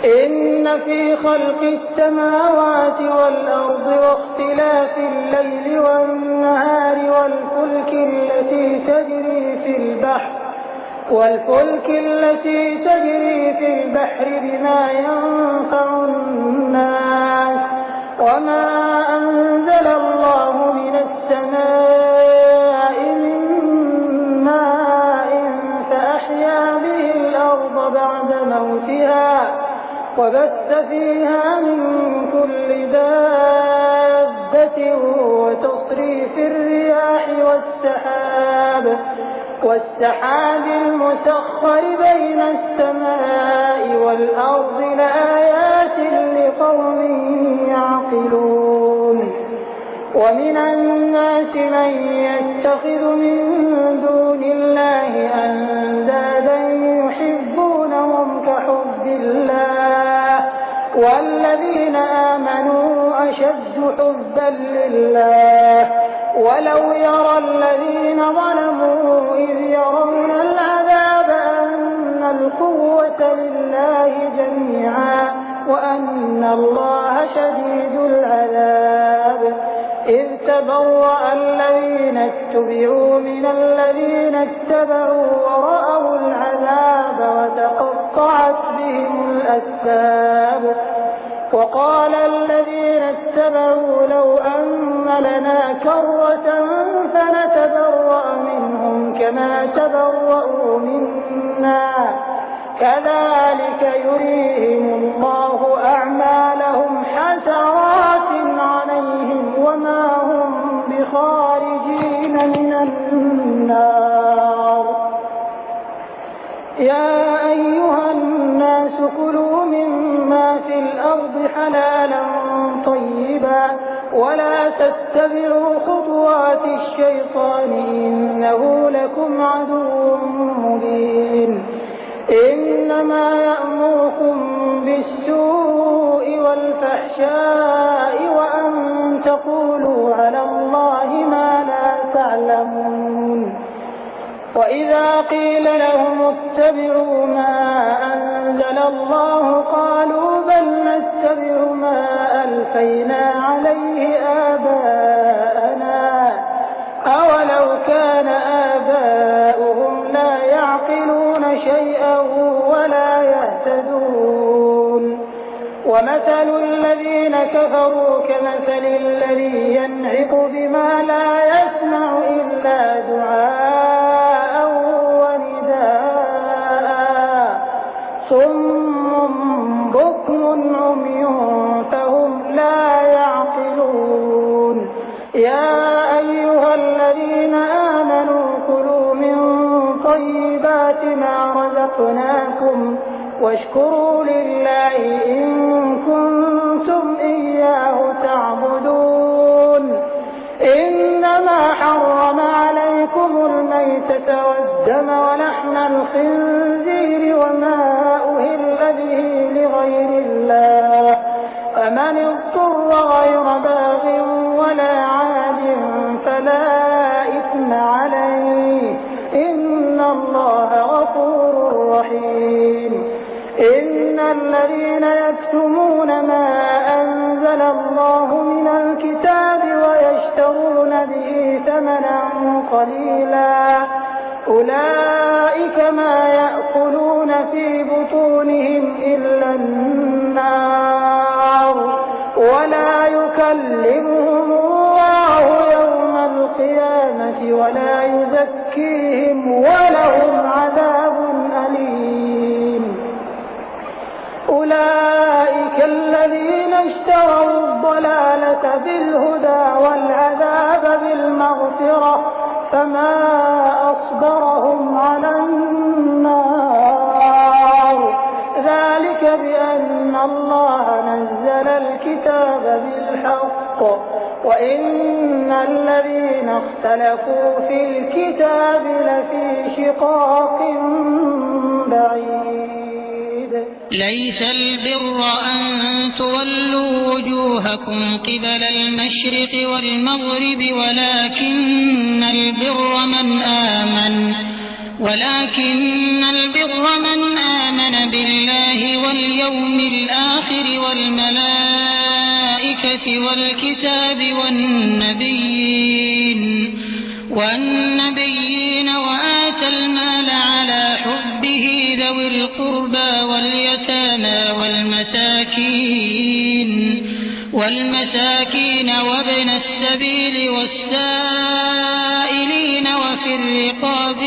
إن في خلق السماوات والأرض واختلاف الليل والنهار والفلك التي تجري في البحر بما ينفع الناس وما أنزل الله من السماء من ماء فأحيا به الأرض بعد موتها وبث فيها من كل دابة وتصريف الرياح والسحاب المسخر بين السماء والأرض لآيات لقوم يعقلون ومن الناس من يتخذ من دون الله أندادا يحبونهم كحب الله والذين آمنوا أشد حبا لله ولو يرى الذين ظلموا إذ يرون العذاب أن القوة لله جميعا وأن الله شديد العذاب. إذ تبرأ الذين اتبعوا من الذين اتبعوا ورأوا العذاب وتقطعت بهم الأسباب. وقال الذين اتبعوا لو أن لنا كرة فنتبرأ منهم كما تبرأوا منا كذلك يريهم الله أعمالهم حسرات عليهم وما هم بخارجين من النار. يا أيها الناس كلوا مما في الأرض حلالا طيبا ولا تتبعوا خطوات الشيطان إنه لكم عدو مبين. إنما يأمركم بالسوء والفحشاء وأن تقولوا على الله ما لا تعلمون. وإذا قيل لهم اتبعوا ما أنزل الله قالوا بل نتبع ما ألفينا عليه آباءنا أولو كان آباؤهم لا يعقلون شيئا ولا يهتدون. ومثل الذين كفروا كمثل الذي ينعق بما لا يسمع إلا دعاء ونداء صم بكم عمي فهم لا يعقلون. يا أيها الذين آمنوا كلوا من طيبات ما رزقناكم واشكروا لله إن كنتم إياه تعبدون. إنما حرم عليكم الميتة والدم ولحم الخنزير وما أهل به لغير الله فمن اضطر غير باغ ولا عاد فلا إثم عليه إن الله غفور رحيم. إن الذين يكتمون ما أنزل الله من الكتاب ويشترون به ثمنا قليلا أولئك ما يأكلون في بطونهم إلا النار ولا يكلمهم الله يوم القيامة ولا يزكيهم ولهم عذاب أليم. أولئك الذين اشتروا الضلالة بالهدى والعذاب بالمغفرة فما أصبرهم على النار ذلك بأن الله نزل الكتاب بالحق وإن الذين اختلفوا في الكتاب لفي شقاق بعيد. ليس البر أن تولوا وجوهكم قبل المشرق والمغرب ولكن البر من آمن بالله واليوم الآخر والملائكة والكتاب والنبيين وآتى المال على حبه ذوي القربى واليتامى والمساكين وابن السبيل والسائلين وفي الرقاب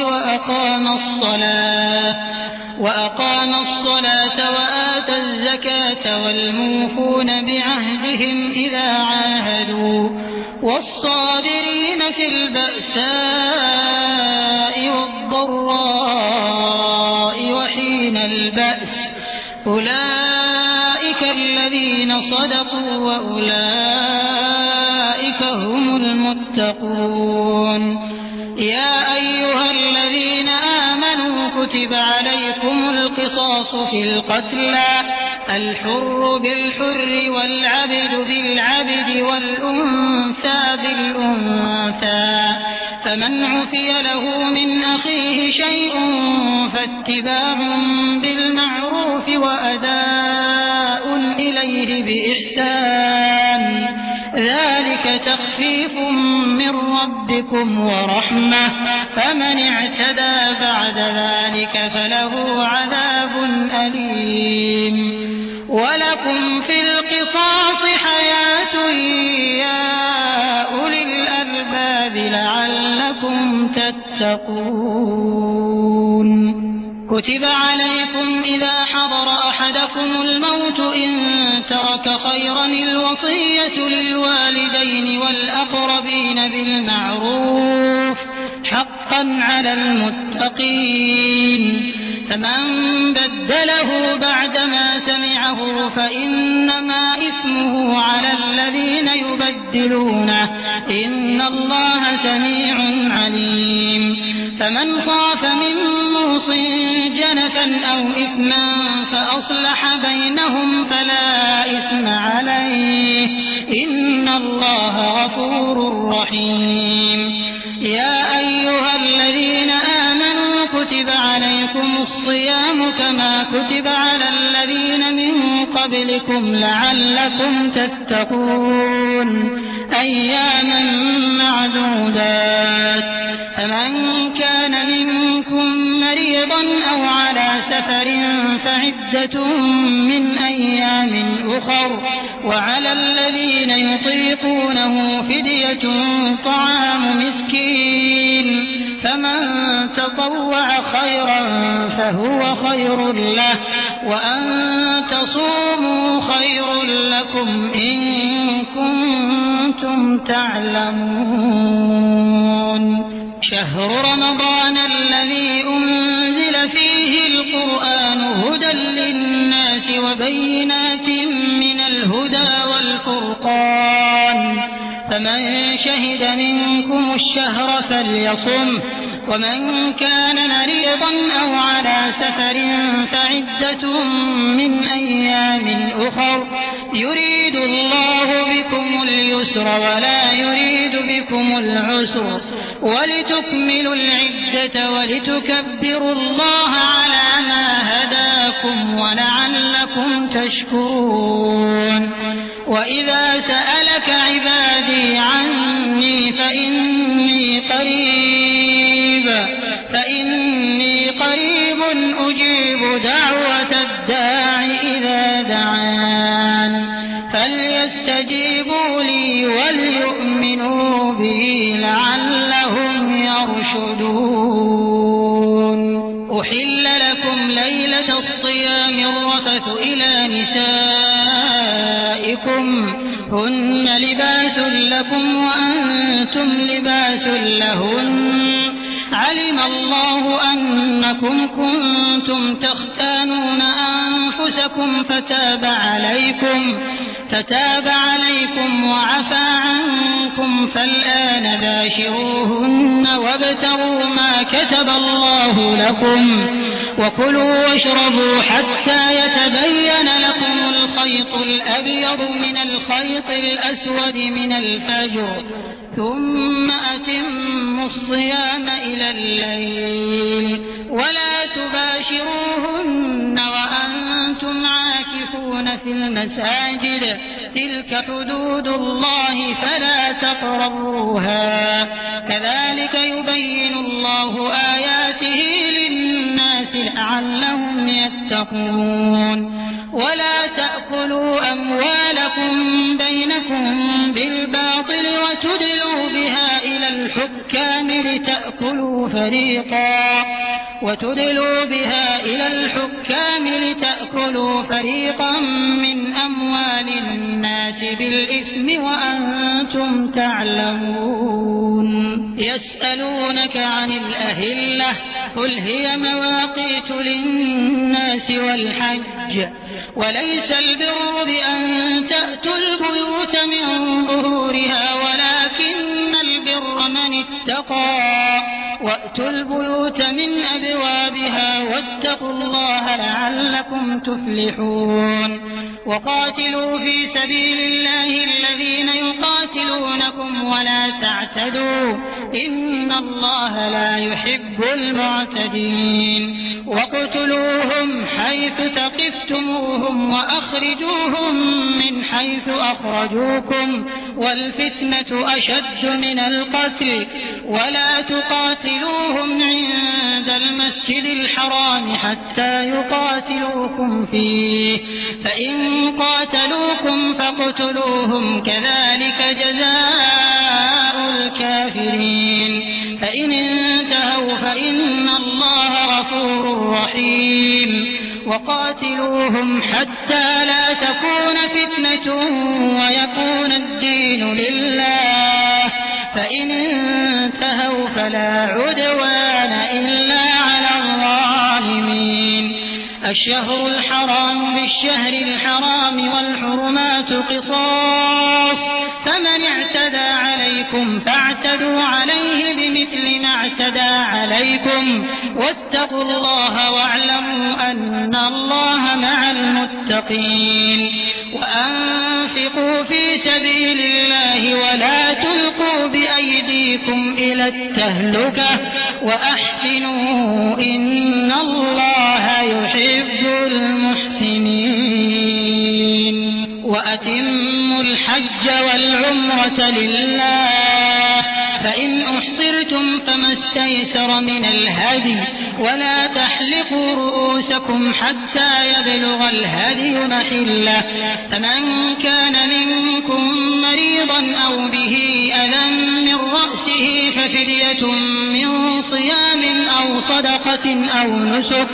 وأقام الصلاة وآتى الزكاة والموفون بعهدهم إذا عاهدوا والصابرين في البأساء والضراء وحين البأس أولئك الذين صدقوا وأولئك هم المتقون. يا أيها الذين آمنوا كتب عليكم القصاص في القتلى الحر بالحر والعبد بالعبد والأنثى بالأنثى فمن عفي له من أخيه شيء فاتباع بالمعروف وأداء إليه بإحسان ذلك تخفيف من ربكم ورحمة فمن اعتدى بعد ذلك فله عذاب أليم ولكم في القصاص حياة يا أولي الألباب لعلكم تتقون كتب عليكم إذا حضر أحدكم الموت إن ترك خيرا الوصية للوالدين والأقربين بالمعروف حقا على المتقين فمن بدله بعدما سمعه فإنما إثمه على الذين يبدلونه إن الله سميع عليم فمن خاف من موص جنفا أو إثما فأصلح بينهم فلا إثم عليه إن الله غفور رحيم يا أيها الذين آمنوا كتب عليكم الصيام كما كتب على الذين من قبلكم لعلكم تتقون أياما معدودات فمن كان منكم مريضا أو على سفر فعدة من أيام أخر وعلى الذين يطيقونه فدية طعام مسكين فمن تطوع خيرا فهو خير له وأن تصوموا خير لكم إن كنتم تعلمون شهر رمضان الذي أنزل فيه القرآن هدى للناس وبينات من الهدى والفرقان فمن شهد منكم الشهر فليصم ومن كان مريضا أو على سفر فعدة من أيام أخر يريد الله بكم اليسر ولا يريد بكم العسر ولتكملوا العدة ولتكبروا الله على ما هداكم ولعلكم تشكرون وإذا سألك عبادي عني فإني قريب أجيب دعوة الداع إذا دعان فليستجيبوا لي وليؤمنوا بي لعلهم يرشدون أحل لكم ليلة الصيام الرفث إلى نسائكم هن لباس لكم وأنتم لباس لهن علم الله أنكم كنتم تختانون أنفسكم فتاب عليكم وعفى عنكم فالآن باشروهن وابتغوا ما كتب الله لكم وكلوا واشربوا حتى يتبين لكم الخيط الأبيض من الخيط الأسود من الفجر ثم أتموا الصيام إلى الليل ولا تباشروهن وأنتم عاكفون في المساجد تلك حدود الله فلا تقربوها كذلك يبين الله آياته للناس لعلهم يتقون ولا تأكلوا أموالكم بينكم بالباطل وتدلوا بها إلى الحكام لتأكلوا فريقا من أموال الناس بالإثم وأنتم تعلمون يسألونك عن الأهلة قل هي مواقيت للناس والحج وليس البر بأن تأتوا البيوت من ظهورها ولكن البر من اتقى وأتوا البيوت من أبوابها واتقوا الله لعلكم تفلحون وقاتلوا في سبيل الله الذين يقاتلونكم ولا تعتدوا إن الله لا يحب المعتدين واقتلوهم حيث ثقفتموهم وأخرجوهم من حيث أخرجوكم والفتنة أشد من القتل ولا تقاتلوهم عند المسجد الحرام حتى يقاتلوكم فيه فإن قاتلوكم فاقتلوهم كذلك جزاء الكافرين فإن انتهوا فإن الله غفور رحيم وقاتلوهم حتى لا تكون فتنة ويكون الدين لله فإن انتهوا فلا عدوان إلا على الظالمين الشهر الحرام بالشهر الحرام والحرمات قصاص فمن اعتدى عليكم فاعتدوا عليه بمثل ما اعتدى عليكم واتقوا الله واعلموا أن الله مع المتقين وأنفقوا في سبيل الله ولا تلقوا بأيديكم إلى التهلكة وأحسنوا إن الله يحب المحسنين وأتموا الحج والعمرة لله فإن أحصرتم فما استيسر من الهدي ولا تحلقوا رؤوسكم حتى يبلغ الهدي محله فمن كان منكم مريضا أو به أذى من رأسه ففدية من صيام أو صدقة أو نسك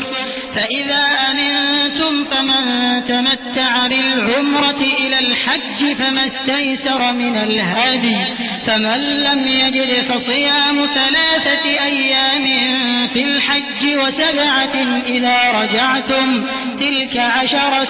فإذا أمنتم فمن تمتع بالعمرة إلى الحج فما استيسر من الهدي فمن لم يجد فصيام 3 أيام في الحج و7 إذا رجعتم تلك 10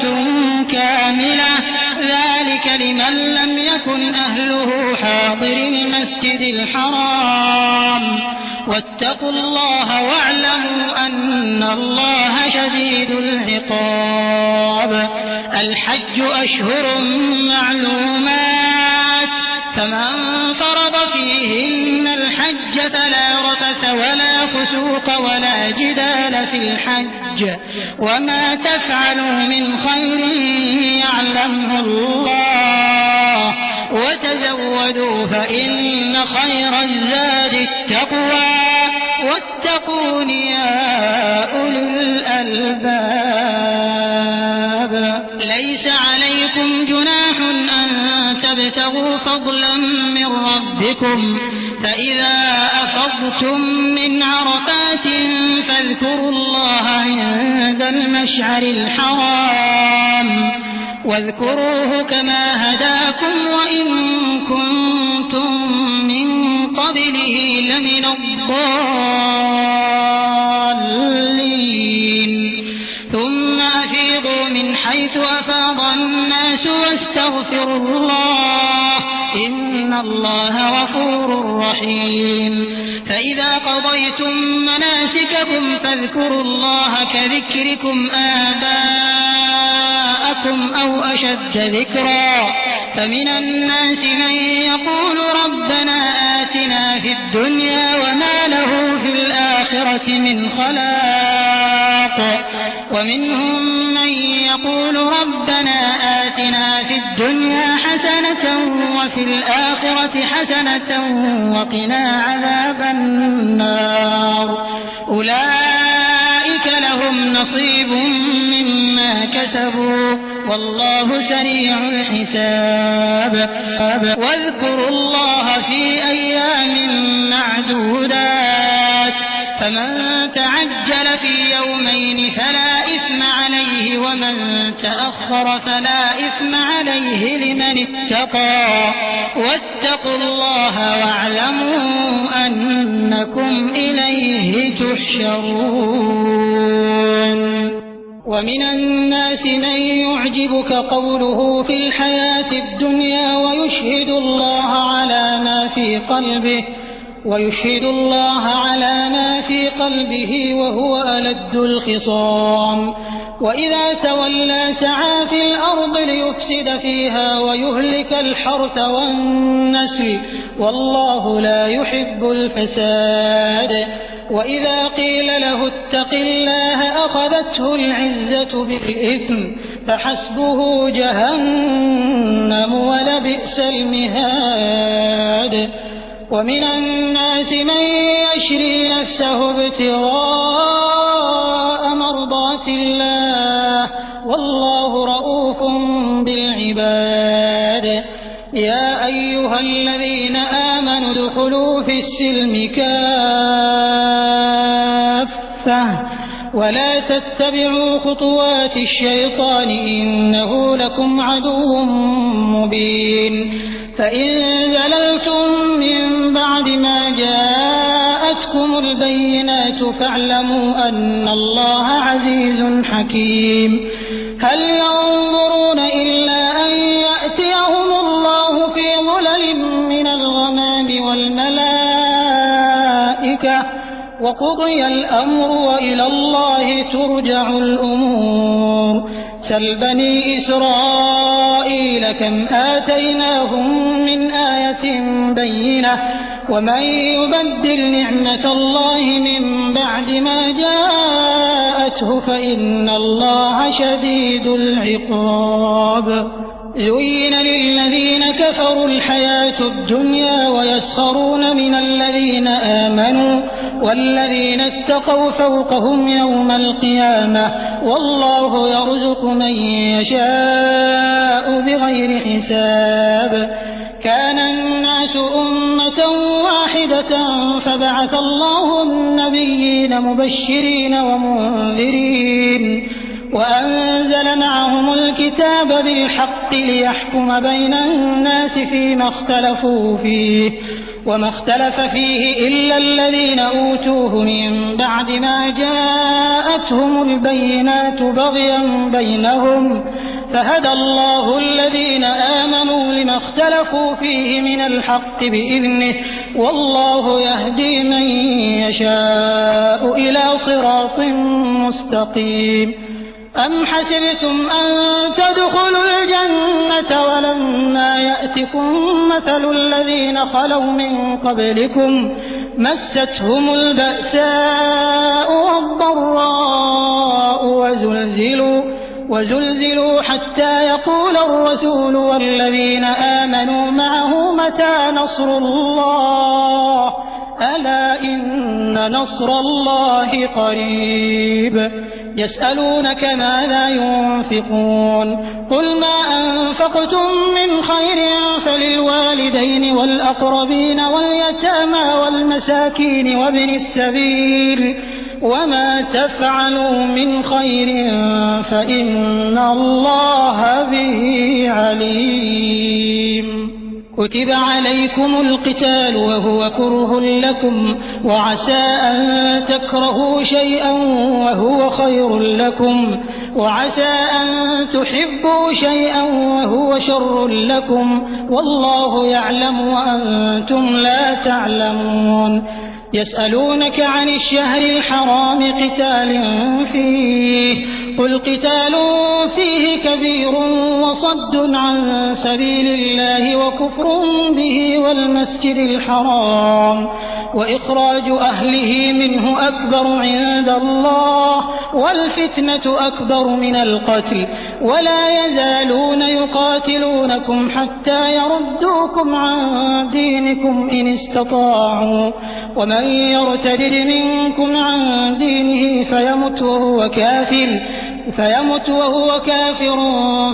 كاملة ذلك لمن لم يكن أهله حاضر المسجد الحرام واتقوا الله واعلموا أن الله شديد العقاب الحج أشهر معلومات فمن فرض فيهن الحج فلا رفث ولا فسوق ولا جدال في الحج وما تفعلوا من خير يعلمه الله وتزودوا فإن خير الزاد التقوى واتقون يا أولي الألباب ليس عليكم جناح أن تبتغوا فضلا من ربكم فإذا أفضتم من عرفات فاذكروا الله عند المشعر الحرام واذكروه كما هداكم وإن كنتم من قبله لمن الضالين ثم أفيضوا من حيث أفاض الناس واستغفروا الله إن الله غفور رحيم فإذا قضيتم مناسككم فاذكروا الله كذكركم آباءكم أو أشد ذكرا فمن الناس من يقول ربنا آتنا في الدنيا وما له في الآخرة من خلاق ومنهم من يقول ربنا آتنا في الدنيا حسنة وفي الآخرة حسنة وقنا عذاب النار أولئك لهم نصيب مما كسبوا والله سريع الحساب واذكروا الله في أيام معدودات فمن تعجل في يومين فلا إثم عليه ومن تأخر فلا إثم عليه لمن اتقى واتقوا الله واعلموا أنكم إليه تحشرون ومن الناس من يعجبك قوله في الحياة الدنيا ويشهد الله على ما في قلبه وهو ألد الخصام وإذا تولى سعى في الأرض ليفسد فيها ويهلك الحرث والنسل والله لا يحب الفساد وإذا قيل له يتق الله أخذته العزة بالإثم فحسبه جهنم ولبئس المهاد ومن الناس من يشري نفسه ابتغاء مرضات الله والله رؤوف بالعباد يا أيها الذين آمنوا ادخلوا في السلم كافة ولا تتبعوا خطوات الشيطان إنه لكم عدو مبين فإن زللتم من بعد ما جاءتكم البينات فاعلموا أن الله عزيز حكيم هل ينظرون إلا أن يأتيهم الله في ظلل من الغمام والملائكة وقضي الأمر وإلى الله ترجع الأمور سل بني إسرائيل كم آتيناهم من آية بينة ومن يبدل نعمة الله من بعد ما جاءته فإن الله شديد العقاب زين للذين كفروا الحياة الدنيا ويسخرون من الذين آمنوا والذين اتقوا فوقهم يوم القيامة والله يرزق من يشاء بغير حساب كان الناس أمة واحدة فبعث الله النبيين مبشرين ومنذرين وأنزل معهم الكتاب بالحق ليحكم بين الناس فيما اختلفوا فيه وما اختلف فيه إلا الذين أوتوه من بعد ما جاءتهم البينات بغيا بينهم فهدى الله الذين آمنوا لما اختلفوا فيه من الحق بإذنه والله يهدي من يشاء إلى صراط مستقيم أم حسبتم أن تدخلوا الجنة ولما يأتكم مثل الذين خلوا من قبلكم مستهم البأساء والضراء وزلزلوا حتى يقول الرسول والذين آمنوا معه متى نصر الله ألا إن نصر الله قريب يسألونك ماذا ينفقون قل ما أنفقتم من خير فللوالدين والأقربين واليتامى والمساكين وابن السبيل وما تفعلوا من خير فإن الله به عليم كتب عليكم القتال وهو كره لكم وعسى أن تكرهوا شيئا وهو خير لكم وعسى أن تحبوا شيئا وهو شر لكم والله يعلم وأنتم لا تعلمون يسألونك عن الشهر الحرام قتال فيه قل قتال فيه كبير وصد عن سبيل الله وكفر به والمسجد الحرام وإخراج أهله منه أكبر عند الله والفتنة أكبر من القتل ولا يزالون يقاتلونكم حتى يردوكم عن دينكم إن استطاعوا ومن يرتد منكم عن دينه فيمت وهو كافر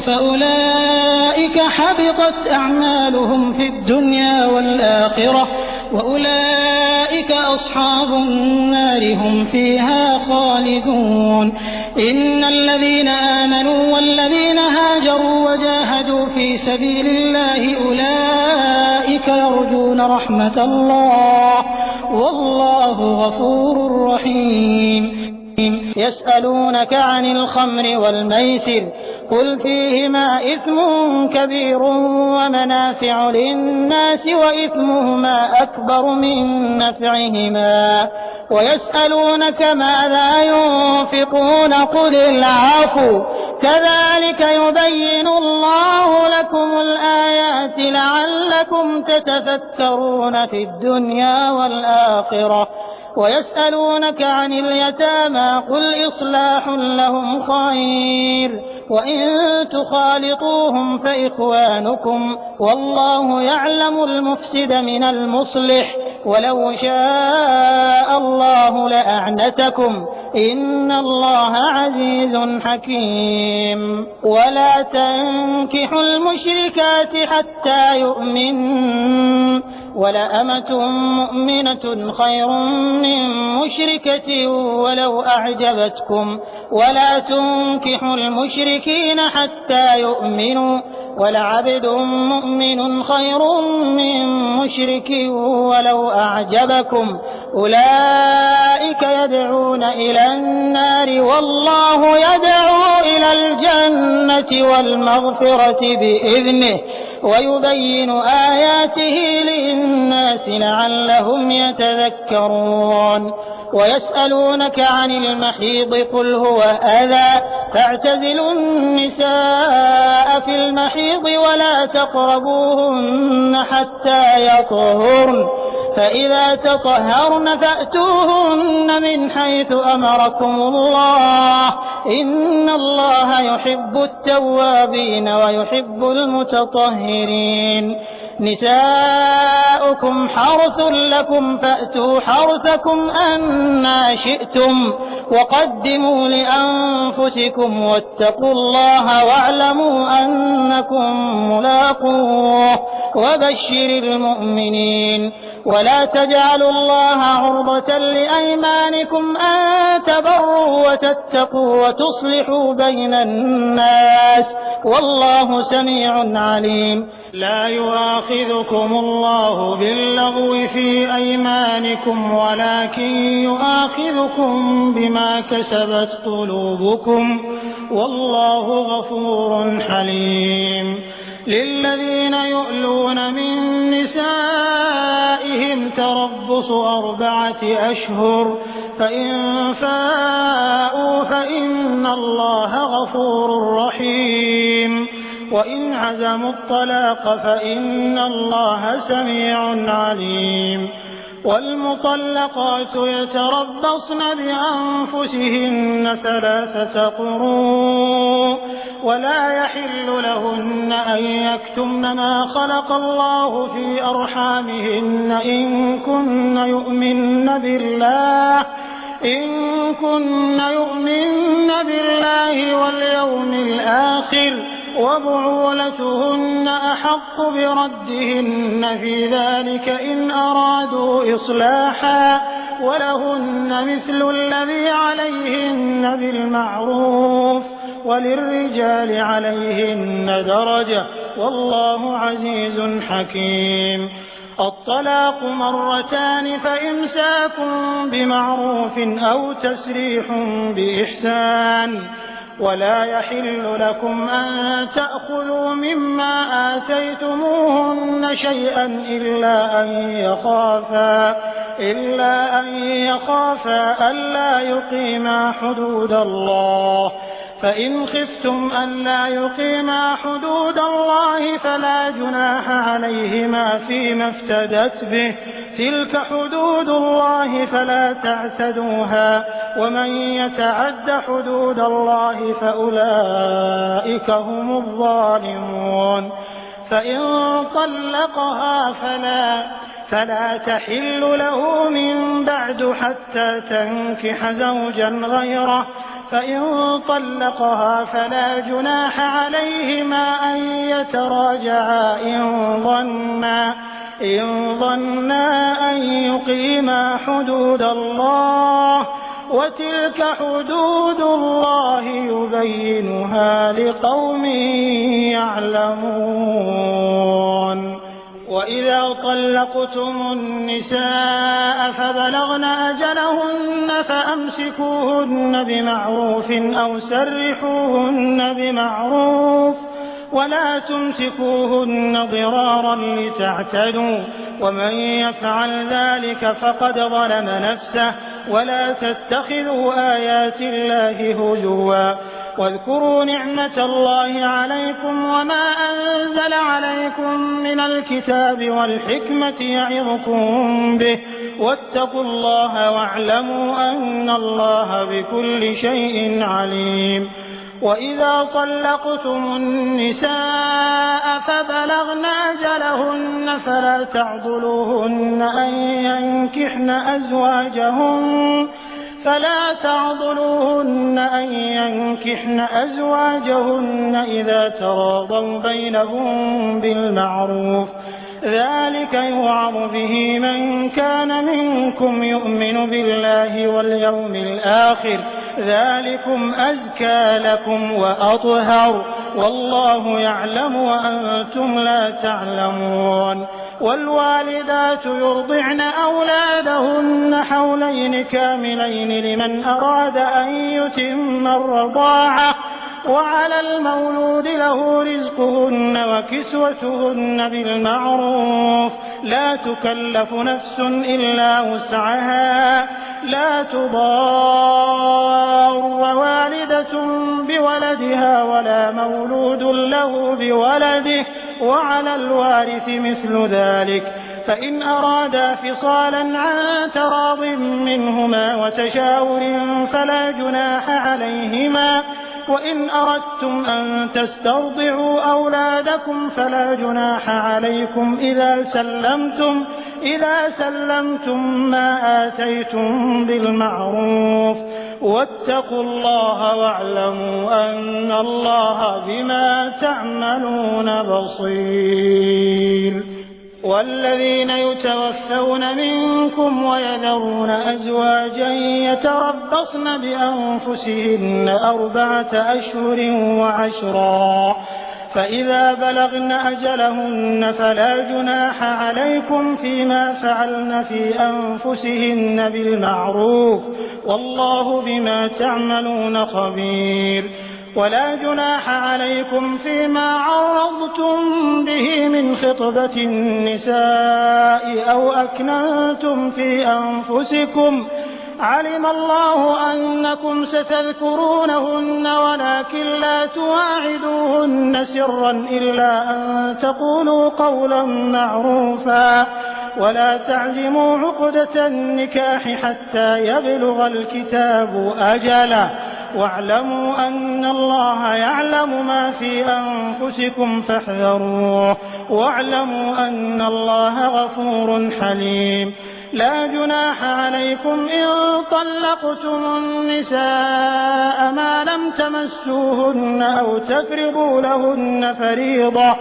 فأولئك حبطت أعمالهم في الدنيا والآخرة وأولئك أصحاب النار هم فيها خالدون إن الذين آمنوا والذين هاجروا وجاهدوا في سبيل الله أولئك يرجون رحمة الله والله غفور رحيم يسألونك عن الخمر والميسر قل فيهما إثم كبير ومنافع للناس وإثمهما أكبر من نفعهما ويسألونك ماذا ينفقون قل العفو كذلك يبين الله لكم الآيات لعلكم تتفكرون في الدنيا والآخرة ويسألونك عن اليتامى قل إصلاح لهم خير وإن تخالطوهم فإخوانكم والله يعلم المفسد من المصلح ولو شاء الله لأعنتكم إن الله عزيز حكيم ولا تنكحوا المشركات حتى يؤمنوا ولأمة مؤمنة خير من مشركة ولو أعجبتكم ولا تنكحوا المشركين حتى يؤمنوا ولعبد مؤمن خير من مشرك ولو أعجبكم أولئك يدعون إلى النار والله يدعو إلى الجنة والمغفرة بإذنه ويبين آياته للناس لعلهم يتذكرون ويسألونك عن المحيض قل هو أذى فاعتزلوا النساء في المحيض ولا تقربوهن حتى يطهرن فإذا تطهرن فأتوهن من حيث أمركم الله إن الله يحب التوابين ويحب المتطهرين نساؤكم حرث لكم فأتوا حرثكم أنى شئتم وقدموا لأنفسكم واتقوا الله واعلموا أنكم ملاقوه وبشر المؤمنين ولا تجعلوا الله عرضة لأيمانكم أن تبروا وتتقوا وتصلحوا بين الناس والله سميع عليم لا يؤاخذكم الله باللغو في أيمانكم ولكن يؤاخذكم بما كسبت قلوبكم والله غفور حليم للذين يؤلون من نسائهم تربص 4 أشهر فإن فاءوا فإن الله غفور رحيم وإن عزموا الطلاق فإن الله سميع عليم والمطلقات يتربصن بأنفسهن 3 قروء ولا يحل لهن أن يكتمن ما خلق الله في أرحامهن إن كن يؤمن بالله واليوم الآخر وبعولتهن أحق بردهن في ذلك إن أرادوا إصلاحا ولهن مثل الذي عليهن بالمعروف وللرجال عليهن درجة والله عزيز حكيم الطلاق 2 فإمساك بمعروف أو تسريح بإحسان ولا يحل لكم أن تأخذوا مما آتيتموهن شيئا إلا أن يخافا ألا يقيما حدود الله فإن خفتم ألا يقيما حدود الله فلا جناح عليهما فيما افتدت به تلك حدود الله فلا تعتدوها ومن يتعد حدود الله فأولئك هم الظالمون فإن طلقها فلا تحل له من بعد حتى تنكح زوجا غيره فإن طلقها فلا جناح عليهما أن يتراجعا إن ظنا أن يقيما حدود الله وتلك حدود الله يبينها لقوم يعلمون وإذا طلقتم النساء فبلغن أجلهن فأمسكوهن بمعروف أو سرحوهن بمعروف ولا تمسكوهن ضرارا لتعتدوا ومن يفعل ذلك فقد ظلم نفسه ولا تتخذوا آيات الله هزوا واذكروا نعمة الله عليكم وما أنزل عليكم من الكتاب والحكمة يعظكم به واتقوا الله واعلموا أن الله بكل شيء عليم. وإذا طلقتم النساء فبلغن أجلهن فلا تعضلوهن أن ينكحن أزواجهن إذا تراضوا بينهم بالمعروف، ذلك يوعظ به من كان منكم يؤمن بالله واليوم الآخر، ذلكم أزكى لكم وأطهر، والله يعلم وأنتم لا تعلمون. والوالدات يرضعن أولادهن حولين كاملين لمن أراد أن يتم الرضاعة، وعلى المولود له رزقهن وكسوتهن بالمعروف، لا تكلف نفس إلا وسعها، لا تضار والدة بولدها ولا مولود له بولده، وعلى الوارث مثل ذلك، فإن أرادا فصالا عن تراض منهما وتشاور فلا جناح عليهما، وإن أردتم أن تسترضعوا أولادكم فلا جناح عليكم إذا سلمتم ما آتيتم بالمعروف، واتقوا الله واعلموا أن الله بما تعملون بصير. والذين يتوفون منكم ويذرون أزواجا يتربصن بأنفسهن 4 أشهر وعشرا، فإذا بلغن أجلهن فلا جناح عليكم فيما فعلن في أنفسهن بالمعروف، والله بما تعملون خبير. ولا جناح عليكم فيما عرضتم به من خطبة النساء أو أكننتم في أنفسكم، علم الله أنكم ستذكرونهن ولكن لا تواعدوهن سرا إلا أن تقولوا قولا معروفا، ولا تعزموا عقدة النكاح حتى يبلغ الكتاب أجله، واعلموا أن الله يعلم ما في أنفسكم فاحذروه، واعلموا أن الله غفور حليم. لا جناح عليكم إن طلقتم النساء ما لم تمسوهن أو تفرضوا لهن فريضة،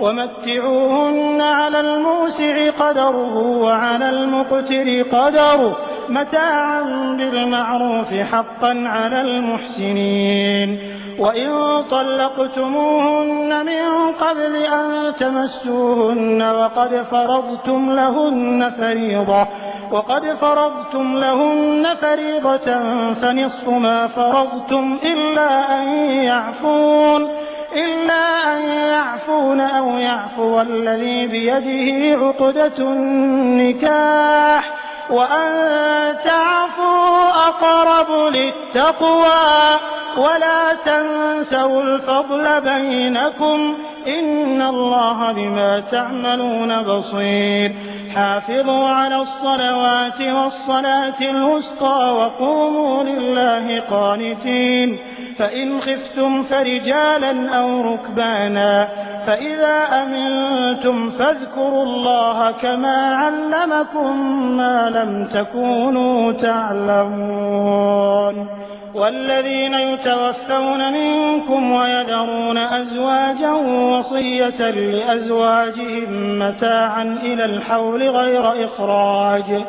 ومتعوهن على الموسع قدره وعلى المقتر قدره متاعا بالمعروف حقا على المحسنين. وإن طلقتموهن من قبل أن تمسوهن وقد فرضتم لهن فريضة فنصف ما فرضتم إلا أن يعفون أو يعفو الذي بيده عقدة النكاح، وأن تعفوا أقرب للتقوى، ولا تنسوا الفضل بينكم، إن الله بما تعملون بصير. حافظوا على الصلوات والصلاة الوسطى وقوموا لله قانتين، فإن خفتم فرجالا أو ركبانا، فإذا أمنتم فاذكروا الله كما علمكم ما لم تكونوا تعلمون. والذين يتوفون منكم ويذرون أزواجا وصية لأزواجهم متاعا إلى الحول غير إخراج،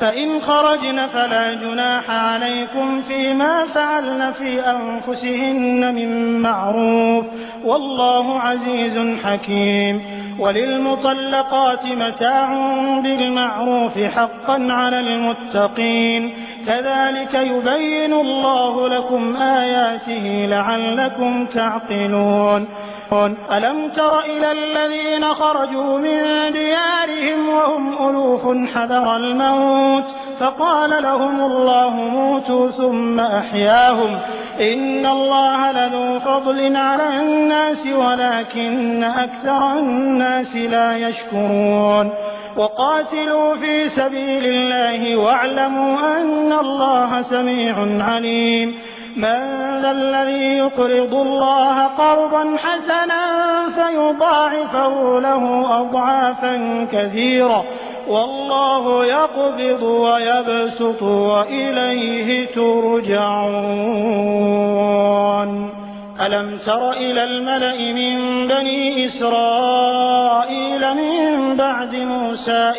فإن خرجن فلا جناح عليكم فيما فعلن في أنفسهن من معروف، والله عزيز حكيم. وللمطلقات متاع بالمعروف حقا على المتقين، كذلك يبين الله لكم آياته لعلكم تعقلون. ألم تر إلى الذين خرجوا من ديارهم وهم ألوف حذر الموت فقال لهم الله موتوا ثم أحياهم، إن الله لذو فضل على الناس ولكن أكثر الناس لا يشكرون. وقاتلوا في سبيل الله واعلموا أن الله سميع عليم من ذا الذي يقرض الله قرضا حسنا فيضاعفه له أضعافا كثيرة والله يقبض ويبسط وإليه ترجعون ألم تر إلى الملأ من بني إسرائيل من بعد موسى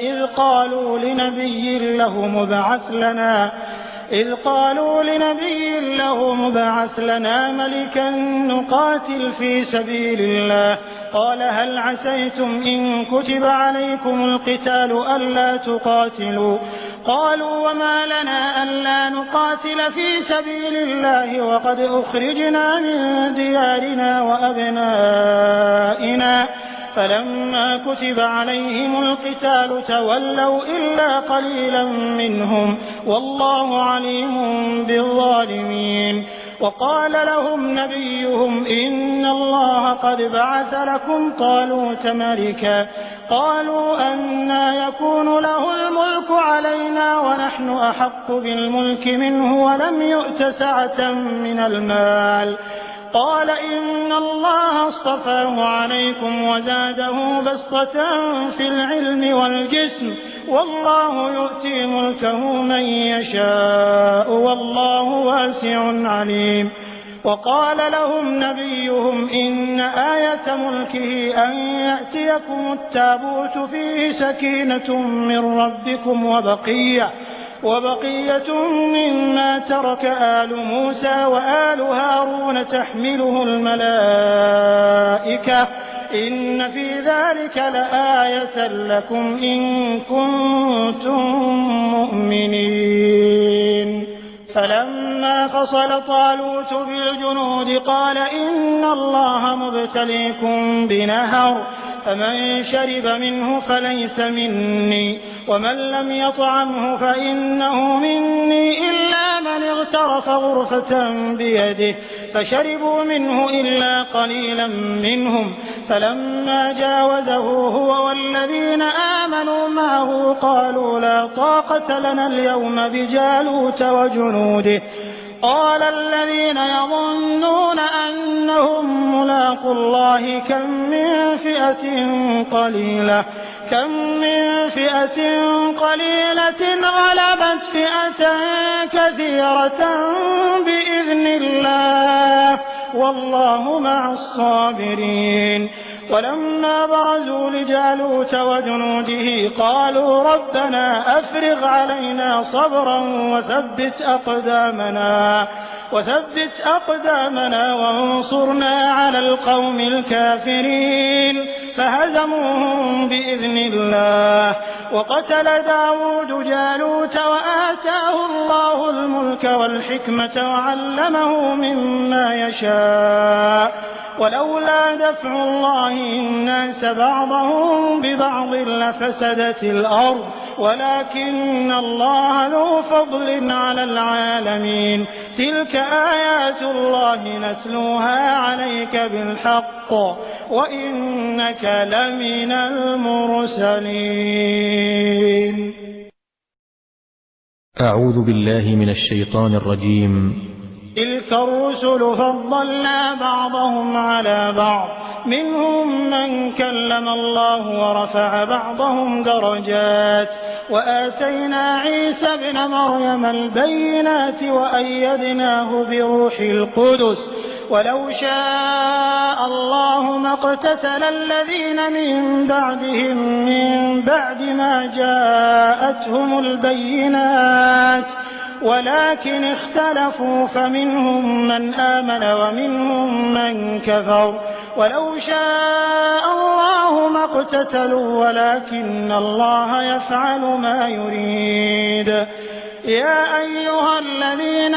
إذ قالوا لنبي له مبعث لنا ملكا نقاتل في سبيل الله قال هل عسيتم إن كتب عليكم القتال ألا تقاتلوا قالوا وما لنا ألا نقاتل في سبيل الله وقد أخرجنا من ديارنا وأبنائنا فلما كتب عليهم القتال تولوا إلا قليلا منهم والله عليم بالظالمين وقال لهم نبيهم إن الله قد بعث لكم طالوت ملكا قالوا أنى يكون له الملك علينا ونحن أحق بالملك منه ولم يؤت سعة من المال قال إن الله اصطفاه عليكم وزاده بسطة في العلم والجسم والله يؤتي ملكه من يشاء والله واسع عليم وقال لهم نبيهم إن آية ملكه أن يأتيكم التابوت فيه سكينة من ربكم وبقية مما ترك آل موسى وآل هارون تحمله الملائكة إن في ذلك لآية لكم إن كنتم مؤمنين فلما فصل طالوت بالجنود قال إن الله مبتليكم بنهر فمن شرب منه فليس مني ومن لم يطعمه فإنه مني إلا من اغترف غرفة بيده فشربوا منه إلا قليلا منهم فلما جاوزه هو والذين آمنوا معه قالوا لا طاقة لنا اليوم بجالوت وجنوده قال الذين يظنون أنهم ملاقوا الله كم من فئة قليلة غلبت فئة كثيرة بإذن الله والله مع الصابرين ولما برزوا لجالوت وجنوده قالوا ربنا أفرغ علينا صبرا وثبت أقدامنا وانصرنا على القوم الكافرين فهزموهم بإذن الله وقتل داود جالوت وآتاه الله الملك والحكمة وعلمه مما يشاء ولولا دفع الله الناس بعضهم ببعض لفسدت الأرض ولكن الله ذو فضل على العالمين تلك آيات الله نتلوها عليك بالحق وإنك لمن المرسلين. أعوذ بالله من الشيطان الرجيم. تلك الرسل فضلنا بعضهم على بعض منهم من كلم الله ورفع بعضهم درجات وآتينا عيسى ابن مريم البينات وأيدناه بروح القدس ولو شاء الله ما اقتتل الذين من بعدهم من بعد ما جاءتهم البينات ولكن اختلفوا فمنهم من آمن ومنهم من كفر ولو شاء الله ما اقتتلوا ولكن الله يفعل ما يريد. يا أيها الذين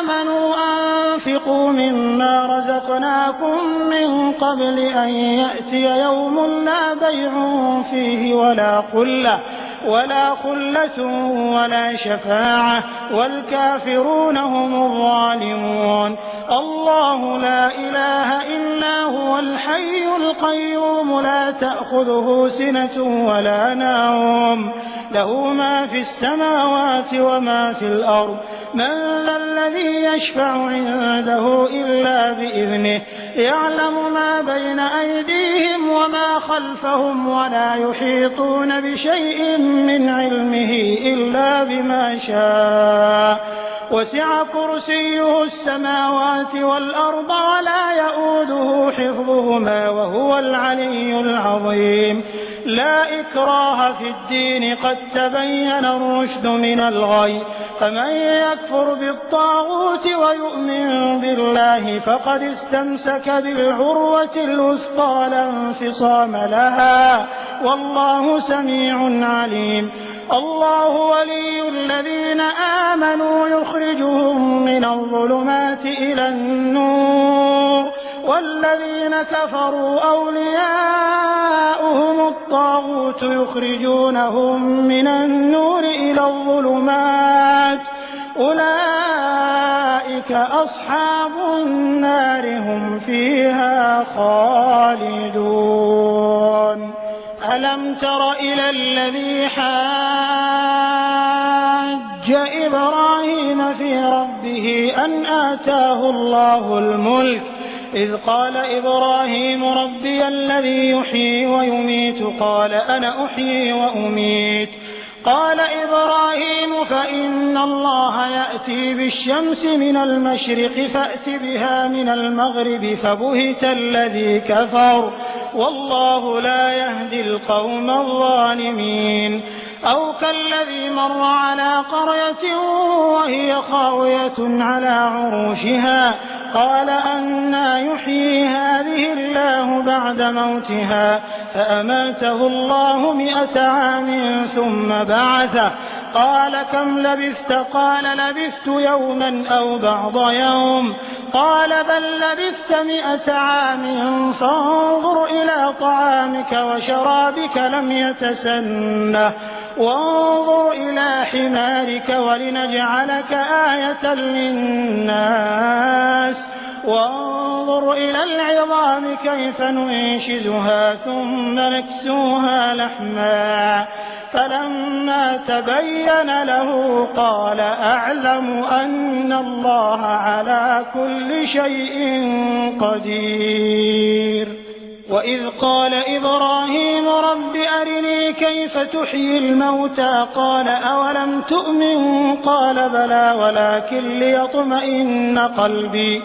آمنوا أنفقوا مما رزقناكم من قبل أن يأتي يوم لا بيع فيه ولا خلة ولا شفاعة والكافرون هم الظالمون. الله لا إله إلا هو الحي القيوم لا تأخذه سنة ولا نوم له ما في السماوات وما في الأرض من ذا الذي يشفع عنده إلا بإذنه يعلم ما بين أيديهم وما خلفهم ولا يحيطون بشيء من علمه إلا بما شاء وسع كرسيه السماوات والأرض ولا يؤوده حفظهما وهو العلي العظيم لا إكراه في الدين قد تبين الرشد من الغي فمن يكفر بالطاغوت ويؤمن بالله فقد استمسك بالعروة الوثقى لا انفصام لها والله سميع عليم الله ولي الذين آمنوا يخرجهم من الظلمات إلى النور والذين كفروا أولياؤهم الطاغوت يخرجونهم من النور إلى الظلمات أولئك أصحاب النار هم فيها خالدون ألم تر إلى الذي حاج إبراهيم في ربه أن آتاه الله الملك إذ قال إبراهيم ربي الذي يحيي ويميت قال أنا أحيي وأميت قال إبراهيم فإن الله يأتي بالشمس من المشرق فأت بها من المغرب فبهت الذي كفر والله لا يهدي القوم الظالمين أو كالذي مر على قرية وهي خاوية على عروشها قال أنى يحيي هذه الله بعد موتها فأماته الله 100 عام ثم بعثه قال كم لبثت قال لبثت يوما أو بعض يوم قال بل لبثت 100 عام فانظر إلى طعامك وشرابك لم يتسنه وانظر إلى حمارك ولنجعلك آية للناس وانظر إلى العظام كيف ننشزها ثم نكسوها لحما فلما تبين له قال أعلم أن الله على كل شيء قدير وإذ قال إبراهيم رب أرني كيف تحيي الموتى قال أولم تؤمن قال بلى ولكن ليطمئن قلبي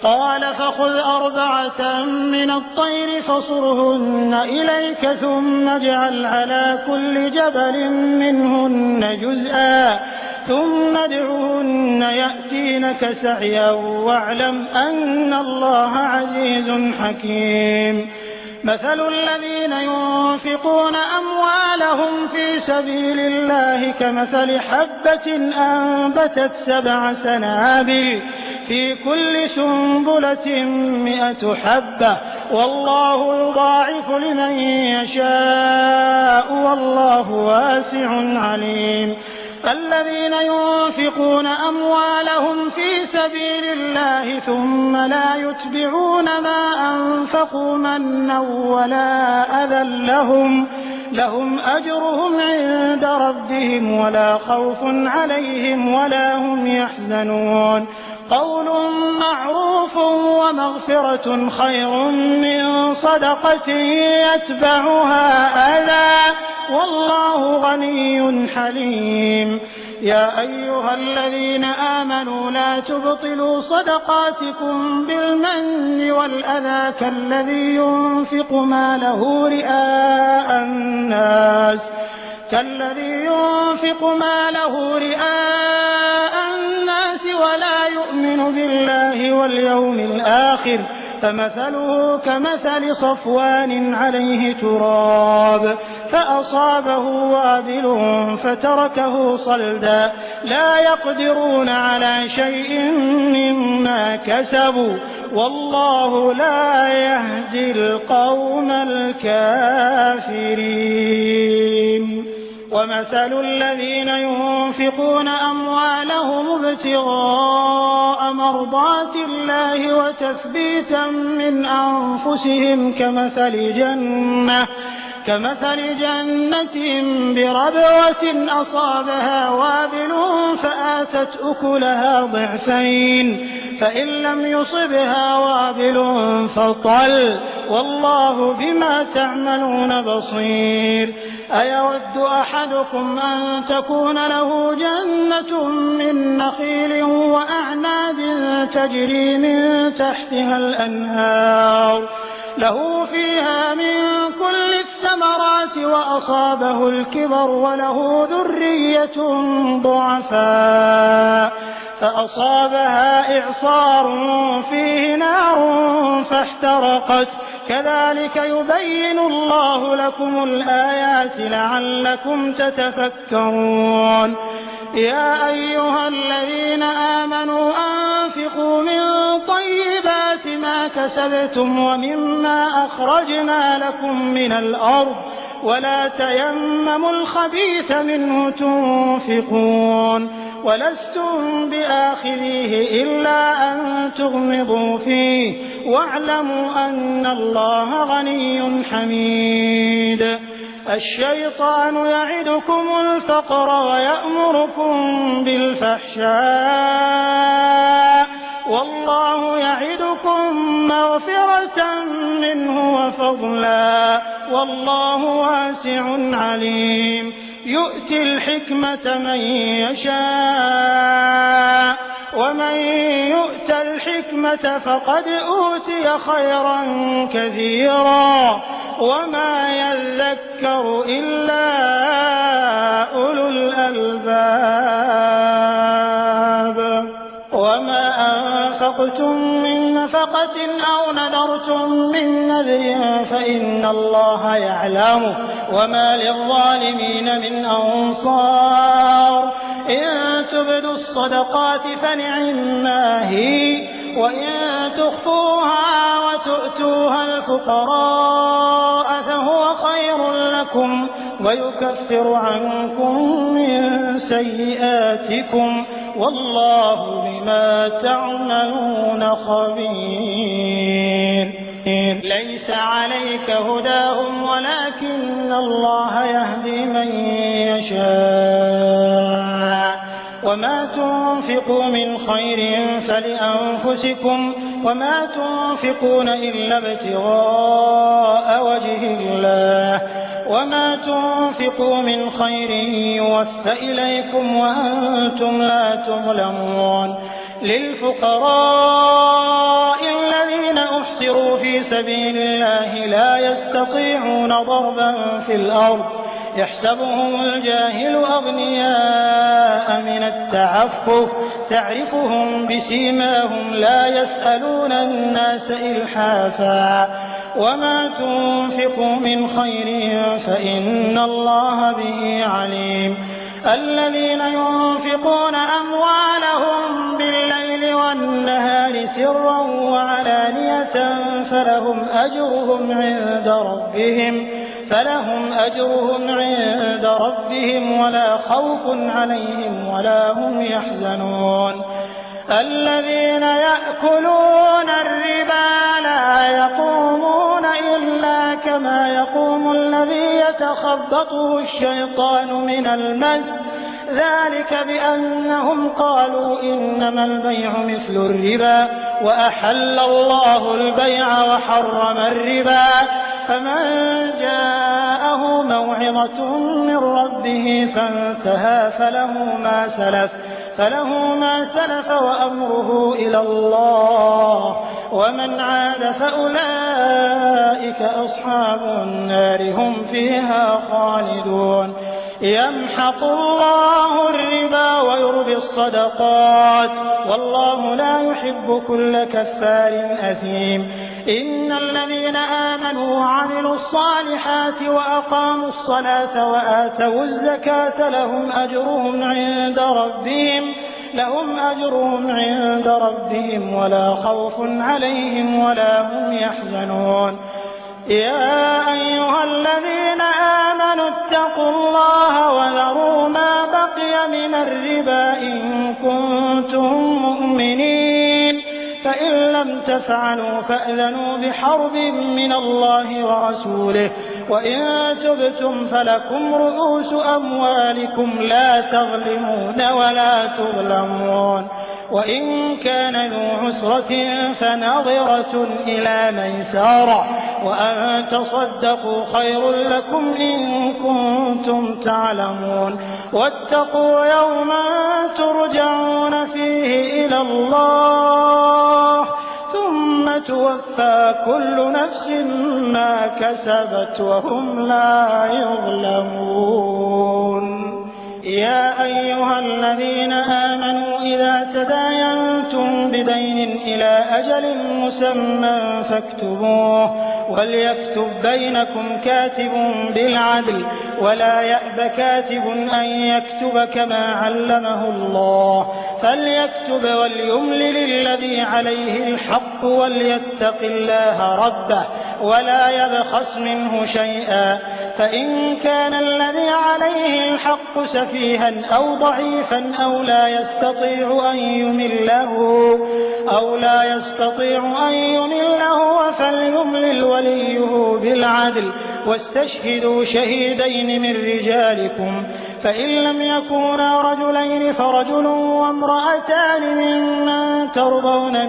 قال فخذ 4 من الطير فصرهن إليك ثم اجعل على كل جبل منهن جزءا ثم ادعهن يأتينك سعيا واعلم أن الله عزيز حكيم مثل الذين ينفقون أموالهم في سبيل الله كمثل حبة أنبتت 7 سنابل في كل سنبلة 100 حبة والله يضاعف لمن يشاء والله واسع عليم الذين ينفقون أموالهم في سبيل الله ثم لا يتبعون ما أنفقوا منا ولا أذى لهم أجرهم عند ربهم ولا خوف عليهم ولا هم يحزنون قول معروف ومغفرة خير من صدقة يتبعها أذى والله غني حليم يا أيها الذين آمنوا لا تبطلوا صدقاتكم بالمن والأذى كالذي ينفق ماله رئاء الناس ولا يؤمن بالله واليوم الآخر فمثله كمثل صفوان عليه تراب فأصابه وابل فتركه صلدا لا يقدرون على شيء مما كسبوا والله لا يهدي القوم الكافرين ومثل الذين ينفقون أموالهم ابتغاء مرضات الله وتثبيتا من أنفسهم كمثل جنة بربوة أصابها وابل فآتت أكلها ضعفين فإن لم يصبها وابل فطل والله بما تعملون بصير. أيود أحدكم أن تكون له جنة من نخيل وأعناب تجري من تحتها الأنهار له فيها من كل الثمرات وأصابه الكبر وله ذرية ضعفاء فأصابها إعصار فيه نار فاحترقت كذلك يبين الله لكم الآيات لعلكم تتفكرون. يا أيها الذين آمنوا أنفقوا من طيبات ما كسبتم ومما أخرجنا لكم من الأرض ولا تيمموا الخبيث منه تنفقون ولستم بآخذيه إلا أن تغمضوا فيه واعلموا أن الله غني حميد. الشيطان يعدكم الفقر ويأمركم بالفحشاء والله يعدكم مغفرة منه وفضلا والله واسع عليم. يؤتي الحكمة من يشاء ومن يؤت الحكمة فقد أوتي خيرا كثيرا وما يذكر إلا أولو الألباب. وما أنفقتم من نفقة أو نذرتم من نذر فإن الله يعلمه وما للظالمين من أنصار. إن تبدوا الصدقات فنعما هي وإن تخفوها وتؤتوها الفقراء فهو خير لكم ويكفر عنكم من سيئاتكم والله بما تعملون خبير. ليس عليك هداهم ولكن الله يهدي من يشاء وما تنفقوا من خير فلأنفسكم وما تنفقون إلا ابتغاء وجه الله وما تنفقوا من خير يوفى إليكم وأنتم لا تظلمون. للفقراء الذين أحصروا في سبيل الله لا يستطيعون ضربا في الأرض يحسبهم الجاهل أغنياء من التعفف تعرفهم بسيماهم لا يسألون الناس إلحافا وما تنفقوا من خير فإن الله به عليم. الذين ينفقون أموالهم بالليل والنهار سرا وعلانية فلهم أجرهم عند ربهم ولا خوف عليهم ولا هم يحزنون. الذين يأكلون الربا لا يقومون إلا كما يقوم الذي يتخبطه الشيطان من المس ذلك بأنهم قالوا إنما البيع مثل الربا وأحل الله البيع وحرم الربا. فمن جاءه موعظة من ربه فانتهى فله ما سلف وأمره إلى الله ومن عاد فأولئك أصحاب النار هم فيها خالدون. يمحق الله الربا ويربي الصدقات والله لا يحب كل كفار أثيم. إن الذين آمنوا وعملوا الصالحات وأقاموا الصلاة وآتوا الزكاة لهم أجرهم عند ربهم ولا خوف عليهم ولا هم يحزنون. يا أيها الذين آمنوا اتقوا الله الربا إن كنتم مؤمنين فإن لم تفعلوا فأذنوا بحرب من الله ورسوله وإن تبتم فلكم رؤوس أموالكم لا تظلمون ولا تظلمون وإن كان ذو عسرة فنظرة إلى ميسرة وأن تصدقوا خير لكم إن كنتم تعلمون واتقوا يوما ترجعون فيه إلى الله ثم توفى كل نفس ما كسبت وهم لا يظلمون. يا أيها الذين آمنوا إذا تداينتم بدين إلى أجل مسمى فاكتبوه وليكتب بينكم كاتب بالعدل ولا يأب كاتب أن يكتب كما علمه الله فليكتب وليملل الذي عليه الحق وليتق الله ربه ولا يبخس منه شيئا فإن كان الذي عليه الحق سفيها أو ضعيفا أو لا يستطيع أن يمله فليملل وليه بالعدل واستشهدوا شهيدين من رجالكم فإن لم يكونا رجلين فرجل وامرأتان ممن ترضون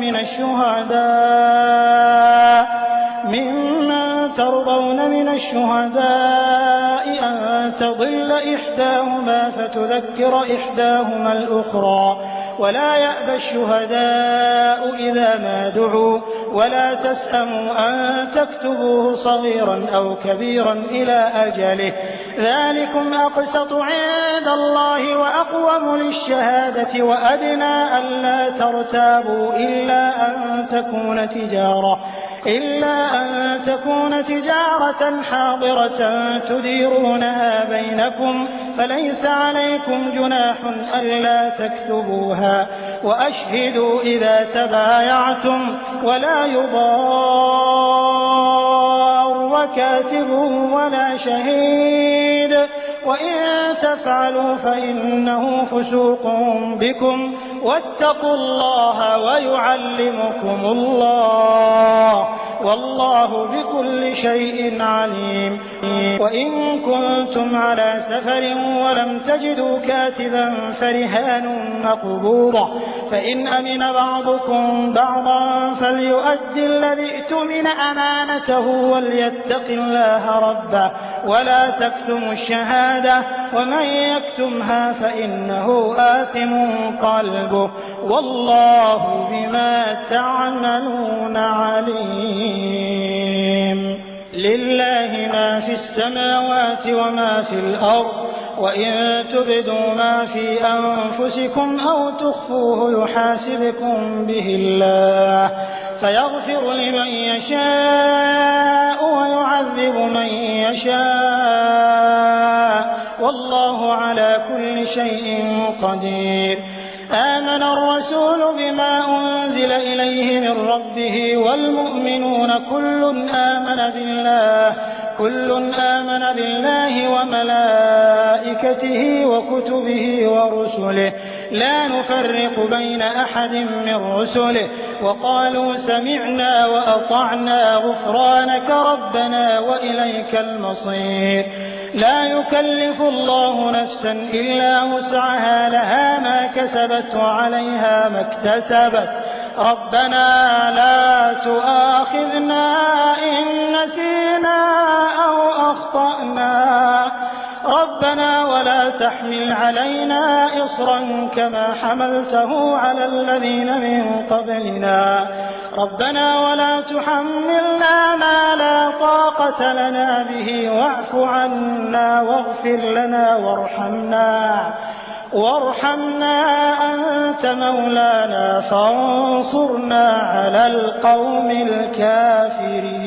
من الشهداء أن تضل إحداهما فتذكر إحداهما الأخرى ولا يأبى الشهداء إذا ما دعوا ولا تسأموا أن تكتبوه صغيرا أو كبيرا إلى أجله ذلكم أقسط عند الله وأقوم للشهادة وأدنى ألا ترتابوا إلا أن تكون تجارة حاضرة تديرونها بينكم فليس عليكم جناح ألا تكتبوها وأشهدوا إذا تبايعتم ولا يضار كاتب ولا شهيد وإن تفعلوا فإنه فسوق بكم واتقوا الله ويعلمكم الله والله بكل شيء عليم. وإن كنتم على سفر ولم تجدوا كاتبا فرهان مقبوضة فإن أمن بعضكم بعضا فليؤدي الذي ائتمن أمانته وليتق الله ربه ولا تكتموا الشهادة ومن يكتمها فإنه آثم قلبه والله بما تعملون عليم. لله ما في السماوات وما في الأرض وإن تبدوا ما في أنفسكم أو تخفوه يحاسبكم به الله فيغفر لمن يشاء ويعذب من يشاء والله على كل شيء قدير. آمن الرسول بما أنزل إليه من ربه والمؤمنون كل آمن بالله وملائكته وكتبه ورسله لا نفرق بين أحد من رسله وقالوا سمعنا وأطعنا غفرانك ربنا وإليك المصير. لا يكلف الله نفسا إلا وسعها لها ما كسبت وعليها ما اكتسبت ربنا لا تؤاخذنا إن نسينا أو أخطأنا ربنا ولا تحمل علينا إصرا كما حملته على الذين من قبلنا ربنا ولا تحملنا ما لا طاقة لنا به واعف عنا واغفر لنا وارحمنا أنت مولانا فانصرنا على القوم الكافرين.